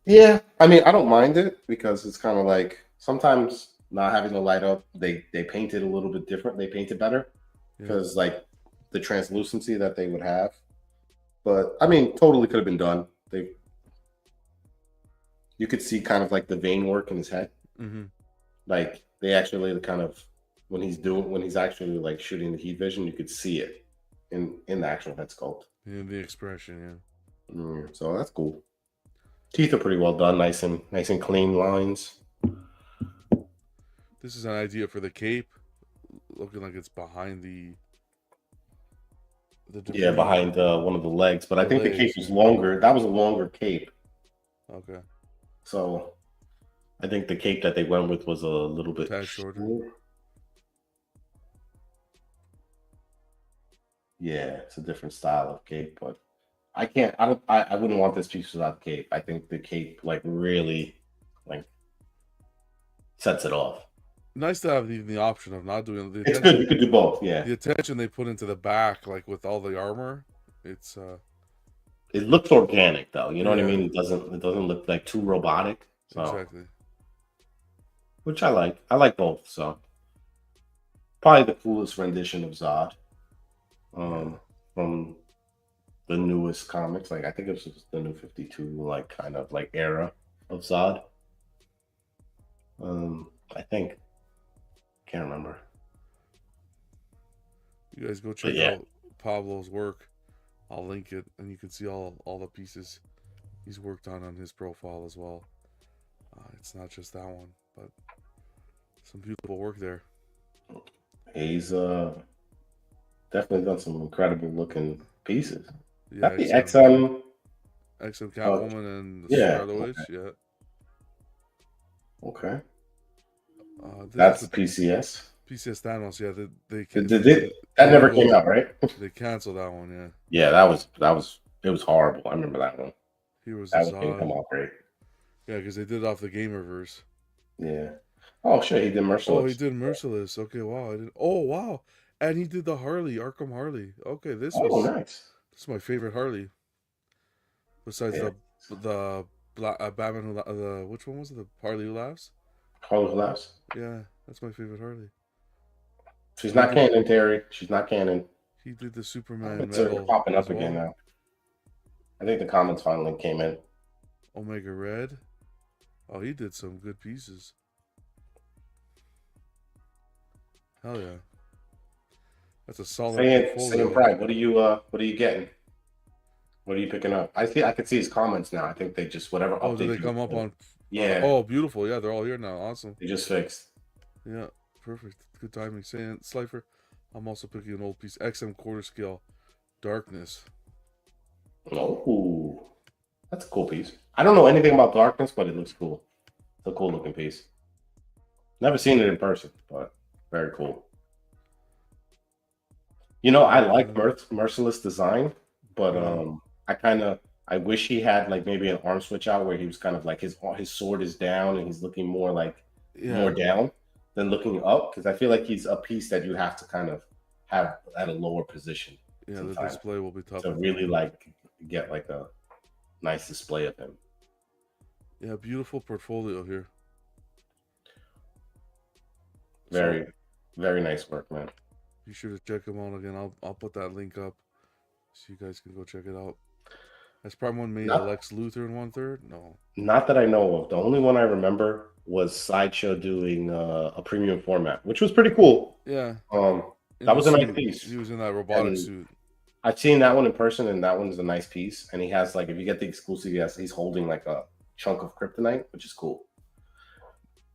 Yeah, I mean, I don't mind it because it's kind of like sometimes not having the light up, they paint it a little bit different. They paint it better because like the translucency that they would have. But I mean, totally could have been done. You could see kind of like the vein work in his head. Mm-hmm. Like they actually kind of when he's actually like shooting the heat vision, you could see it in the actual head sculpt. Yeah, the expression, yeah. So that's cool. Teeth are pretty well done, nice and clean lines. This is an idea for the cape, looking like it's behind the behind one of the legs. But I think the cape was longer. That was a longer cape. Okay. So I think the cape that they went with was a little bit shorter. Yeah, it's a different style of cape, but I wouldn't want this piece without the cape. I think the cape like really like sets it off. Nice to have even the option of not doing the It's good. You could do both. Yeah. The attention they put into the back, like with all the armor, it's it looks organic though. You know what I mean? It doesn't look like too robotic. So. Exactly. Which I like. I like both. So probably the coolest rendition of Zod. From the newest comics, like I think it was just the new 52, like kind of like era of Zod. I think can't remember. You guys go check out Pablo's work. I'll link it, and you can see all the pieces he's worked on his profile as well. It's not just that one, but some beautiful work there. He's definitely done some incredible looking pieces. Yeah, the XM Catwoman and the Scarlet Witch. Yeah. Okay. That's the PCS. PCS Thanos. Yeah, that never came out, right? They canceled that one. Yeah. Yeah, that was it was horrible. I remember that one. That one didn't come out great. Yeah, because they did it off the Gamerverse. Yeah. Oh shit, he did Merciless. Oh, he did Merciless. Okay, wow. I didn't. Oh, wow. And he did the Harley, Arkham Harley. Okay, nice. This is my favorite Harley. Besides the Batman who which one was it? The Harley Who Laughs? Harley Who Laughs. Yeah, that's my favorite Harley. She's not canon, Terry. She's not canon. He did the Superman. It's popping up again now. I think the comments finally came in. Omega Red. Oh, he did some good pieces. Hell yeah. That's a solid Saying Pride, what are you getting? What are you picking up? I can see his comments now. I think they just whatever. Oh, did they come up on? Yeah. Oh, beautiful. Yeah, they're all here now. Awesome. They just fixed. Yeah, perfect. Good timing. Saying Slipher, I'm also picking an old piece. XM quarter scale, Darkness. Oh, that's a cool piece. I don't know anything about Darkness, but it looks cool. It's a cool looking piece. Never seen it in person, but very cool. You know, I like Merciless design, but I wish he had like maybe an arm switch out where he was kind of like his sword is down and he's looking more like more down than looking up, because I feel like he's a piece that you have to kind of have at a lower position. Yeah, the display will be tough to really like get like a nice display of him. Yeah, beautiful portfolio here. Very, very nice work, man. Be sure to check them out again. I'll put that link up so you guys can go check it out. Has Prime One made a Lex Luthor in 1/3? No. Not that I know of. The only one I remember was Sideshow doing a premium format, which was pretty cool. Yeah. That was a nice piece. He was in that robotic suit. I've seen that one in person, and that one's a nice piece. And he has like, if you get the exclusive, he's holding like a chunk of kryptonite, which is cool.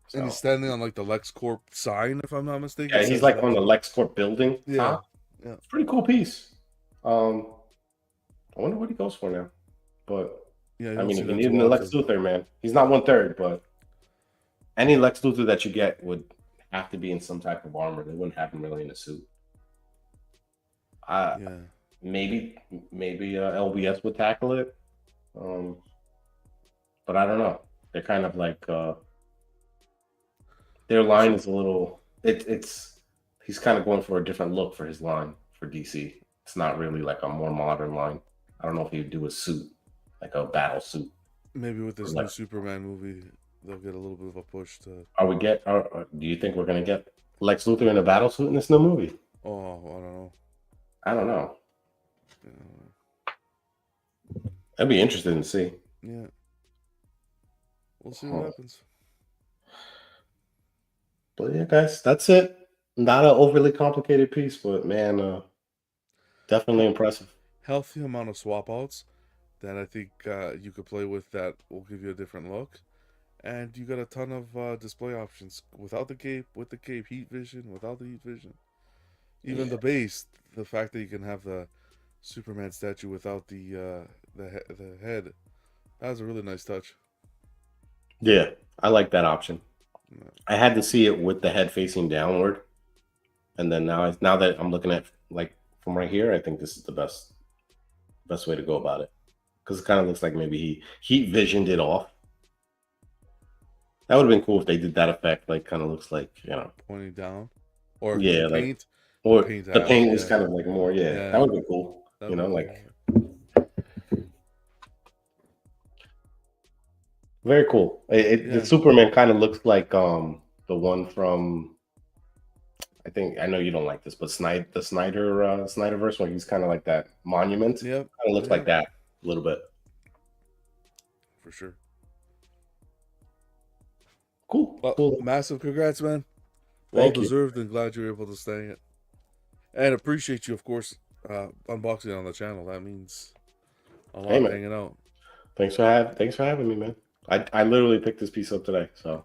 So, and he's standing on like the LexCorp sign, if I'm not mistaken. Yeah, he's like on the LexCorp building. Yeah, yeah, it's a pretty cool piece. I wonder what he goes for now. But yeah, I mean, if you need an Lex Luthor, man, he's not 1/3, but any Lex Luthor that you get would have to be in some type of armor. They wouldn't have him really in a suit. Maybe LBS would tackle it, but I don't know. They're kind of like their line is a little. He's kind of going for a different look for his line for DC. It's not really like a more modern line. I don't know if he'd do a suit, like a battle suit. Maybe with this new Superman movie, they'll get a little bit of a push to. Do you think we're gonna get Lex Luthor in a battle suit in this new movie? Oh, I don't know. I don't know. I'd be interested to see. Yeah. We'll see what happens. But yeah, guys, that's it. Not an overly complicated piece, but man, definitely impressive. Healthy amount of swap outs that I think you could play with that will give you a different look. And you got a ton of display options without the cape, with the cape, heat vision, without the heat vision. Even the base, the fact that you can have the Superman statue without the head, that was a really nice touch. Yeah, I like that option. I had to see it with the head facing downward, and then now that I'm looking at like from right here, I think this is the best way to go about it, because it kind of looks like maybe he heat visioned it off. That would have been cool if they did that effect, like kind of looks like, you know, pointing down, or yeah, the paint, or the paint was kind of like more, that would be cool. You know, like very cool. The Superman kind of looks like the one from, I know you don't like this, but the Snyderverse, where he's kind of like that monument. Yep. Kind of looks like that a little bit. For sure. Cool. Well, cool. Massive congrats, man. Well deserved, and glad you were able to stay it. And appreciate you, of course, unboxing on the channel. That means a lot, hanging out. Thanks for having me, man. I literally picked this piece up today, so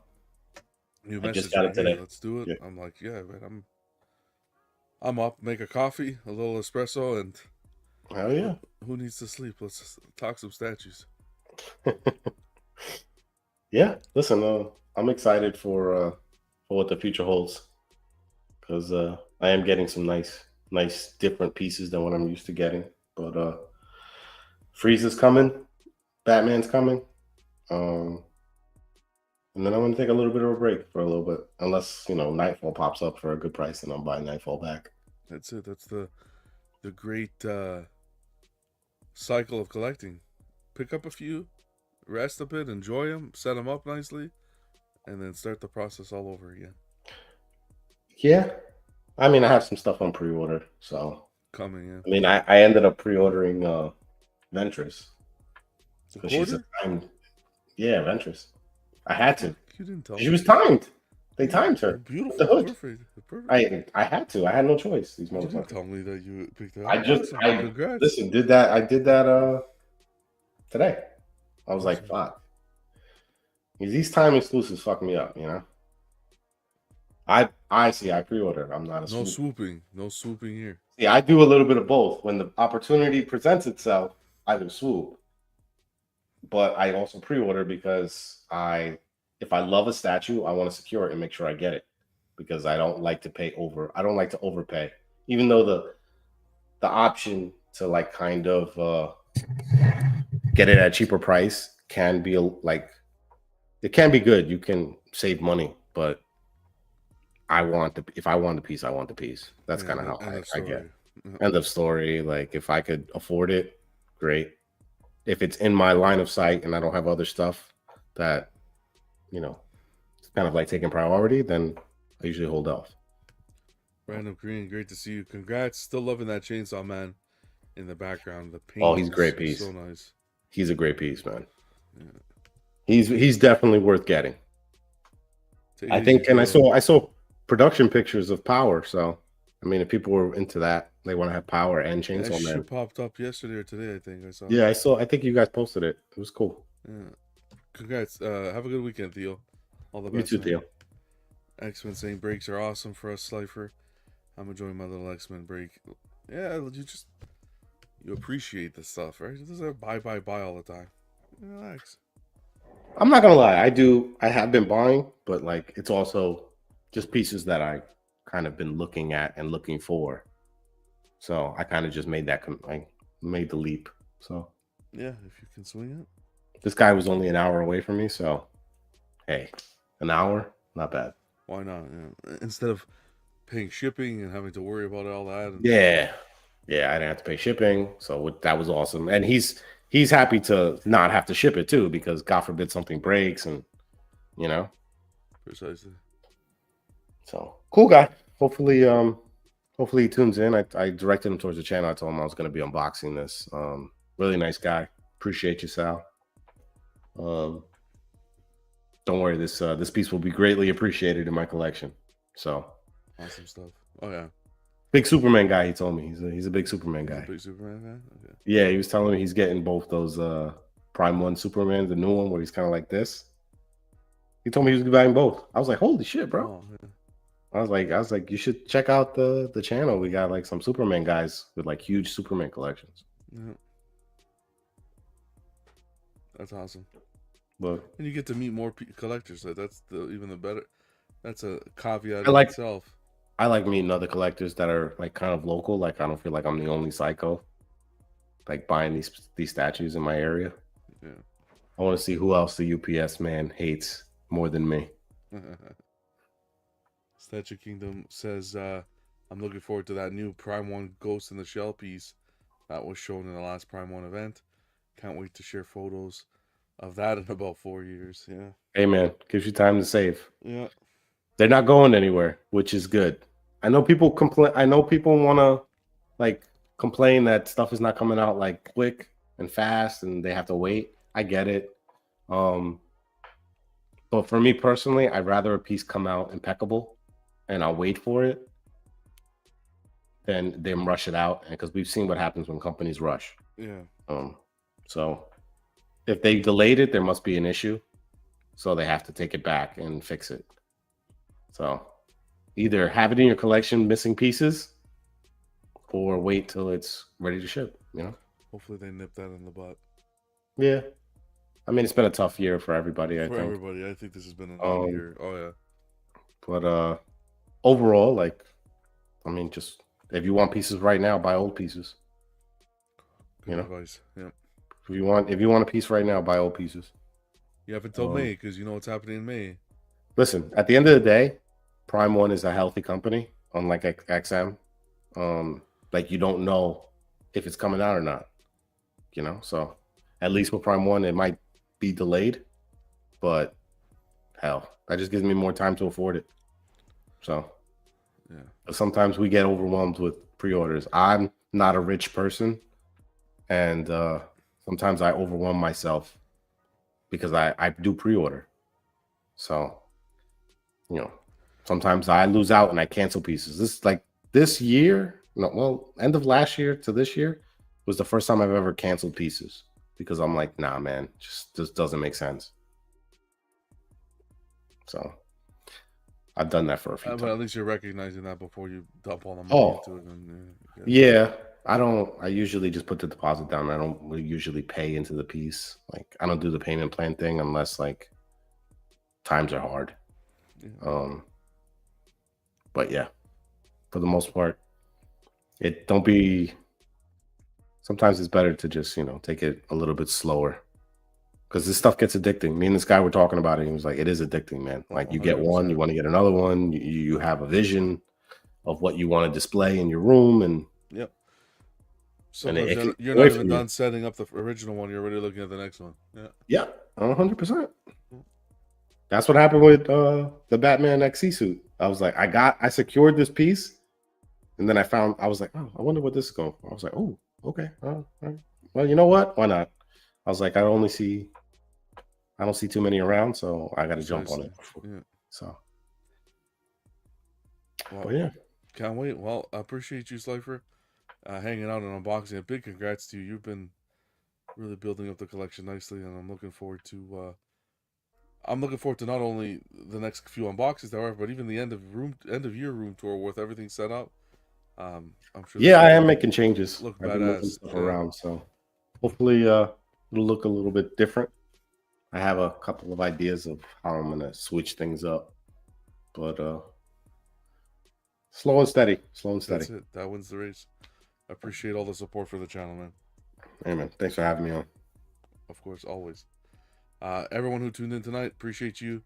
I just got it today. Let's do it. Yeah. I'm like, yeah, man, I'm up. Make a coffee, a little espresso, and hell yeah. Who needs to sleep? Let's talk some statues. Yeah, listen, I'm excited for what the future holds, because I am getting some nice different pieces than what I'm used to getting. But Frieza's coming, Batman's coming, and then I'm gonna take a little bit of a break for a little bit, unless Nightfall pops up for a good price, and I'm buying Nightfall back. That's it. That's the great cycle of collecting. Pick up a few, rest a bit, enjoy them, set them up nicely, and then start the process all over again. Yeah, I mean, I have some stuff on pre-order, so coming. Yeah, I mean, I ended up pre-ordering Ventress. So she's timed. Yeah, Ventress. I had to. You didn't tell me. She was timed. They timed her. Beautiful. The hood. Perfect. I had to. I had no choice. These motherfuckers. You didn't tell me that you picked it up. Congrats. Listen, I did that today. I was like, fuck. These time exclusives fuck me up, I see. I pre-ordered. I'm not a no swooping. No swooping here. Yeah, I do a little bit of both. When the opportunity presents itself, I will swoop. But I also pre-order because I if I love a statue, I want to secure it and make sure I get it because I don't like to pay over. I don't like to overpay, even though the option to like kind of get it at a cheaper price can be like it can be good. You can save money, but if I want the piece, I want the piece. That's kind of how I get. End of story. Like if I could afford it, great. If it's in my line of sight and I don't have other stuff that, it's kind of like taking priority, then I usually hold off. Random Green, great to see you. Congrats. Still loving that chainsaw man in the background. The paint. Oh, he's a great piece. So nice. He's a great piece, man. Yeah. He's definitely worth getting. I think, and I saw production pictures of Power. So, I mean, if people were into that, they want to have Power and Chainsaw Man. It popped up yesterday or today, I think I saw. Yeah, I think you guys posted it. It was cool. Yeah. Congrats. Have a good weekend, Theo. All the best. You too, Theo. X-Men saying breaks are awesome for us, Slipher. I'm enjoying my little X-Men break. Yeah, you appreciate the stuff, right? It doesn't buy all the time. Relax. I'm not gonna lie, I have been buying, but like it's also just pieces that I kind of been looking at and looking for. So I kind of just made made the leap. So yeah, if you can swing it. This guy was only an hour away from me, so hey, an hour, not bad. Why not? Yeah. Instead of paying shipping and having to worry about all that. Yeah, I didn't have to pay shipping, so that was awesome. And he's happy to not have to ship it too, because God forbid something breaks, and Precisely. So cool guy. Hopefully he tunes in. I directed him towards the channel. I told him I was going to be unboxing this. Really nice guy. Appreciate you, Sal. Don't worry, this piece will be greatly appreciated in my collection. So awesome stuff. Oh yeah. Big Superman guy, he told me. He's a big Superman guy. Big Superman guy? Okay. Yeah, he was telling me he's getting both those Prime 1 Superman, the new one where he's kind of like this. He told me he was buying both. I was like, holy shit, bro. Oh, yeah. I was like, you should check out the channel. We got like some Superman guys with like huge Superman collections. Yeah. That's awesome. But and you get to meet more collectors. So that's even the better. That's a caveat itself. I like meeting other collectors that are like kind of local. Like I don't feel like I'm the only psycho like buying these statues in my area. Yeah. I want to see who else the UPS man hates more than me. Statue Kingdom says, I'm looking forward to that new Prime 1 Ghost in the Shell piece that was shown in the last Prime 1 event. Can't wait to share photos of that in about 4 years. Yeah. Hey man, gives you time to save. Yeah. They're not going anywhere, which is good. I know people complain. I know people want to like complain that stuff is not coming out like quick and fast and they have to wait. I get it. But for me personally, I'd rather a piece come out impeccable and I'll wait for it than them rush it out. And because we've seen what happens when companies rush. Yeah. So if they delayed it, there must be an issue. So they have to take it back and fix it. So either have it in your collection missing pieces or wait till it's ready to ship, Hopefully they nip that in the butt. Yeah. I mean, it's been a tough year for everybody, I think. Everybody. I think this has been a long year. Oh, yeah. But overall, like, I mean, just if you want pieces right now, buy old pieces. Good advice. Yeah. If you want a piece right now, buy old pieces. You have until May, because you know what's happening in May. Listen, at the end of the day, Prime 1 is a healthy company, unlike XM. Like you don't know if it's coming out or not. So at least with Prime 1, it might be delayed, but hell, that just gives me more time to afford it. So yeah, sometimes we get overwhelmed with pre-orders. I'm not a rich person, and sometimes I overwhelm myself because I do pre-order. So sometimes I lose out and I cancel pieces. This year, end of last year to this year was the first time I've ever canceled pieces because I'm like, nah, man, just doesn't make sense. So I've done that for a few times. But at least you're recognizing that before you dump all the money into it. And, yeah. I usually just put the deposit down. I don't usually pay into the piece. Like I don't do the payment plan thing unless like times are hard. Yeah. But yeah, for the most part, don't be. Sometimes it's better to just, take it a little bit slower, because this stuff gets addicting. Me and this guy were talking about it. He was like, "It is addicting, man. Like you get one, you want to get another one. You have a vision of what you want to display in your room, and yep. So and you're not even done setting up the original one. You're already looking at the next one. Yeah. Yeah, 100%. That's what happened with the Batman XC suit. I was like, I secured this piece, and then I was like, oh, I wonder what this is going for. I was like, oh, okay. All right. Well, you know what? Why not? I was like, I don't see too many around, so I got to jump on it. Yeah. So, well, but yeah, can't wait. Well, I appreciate you, Slipher, hanging out and unboxing. A big congrats to you. You've been really building up the collection nicely, and I'm looking forward to. I'm looking forward to not only the next few unboxes, however, but even the end of year room tour with everything set up. I'm sure. Yeah, I am making changes. Look I've been moving badass. stuff around, so hopefully it'll look a little bit different. I have a couple of ideas of how I'm gonna switch things up, but slow and steady. That's it. That wins the race. I appreciate all the support for the channel, man. Hey, man. Thanks for having me on. Of course, always. Everyone who tuned in tonight, appreciate you.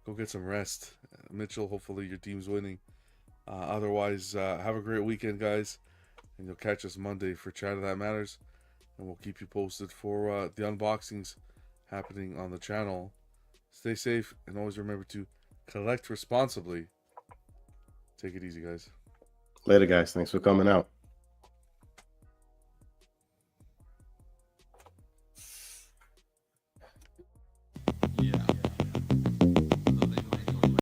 Go get some rest. Mitchell, hopefully your team's winning. Otherwise, have a great weekend, guys. And you'll catch us Monday for Chatter That Matters. And we'll keep you posted for the unboxings happening on the channel. Stay safe, and always remember to collect responsibly. Take it easy, guys. Later, guys. Thanks for coming out.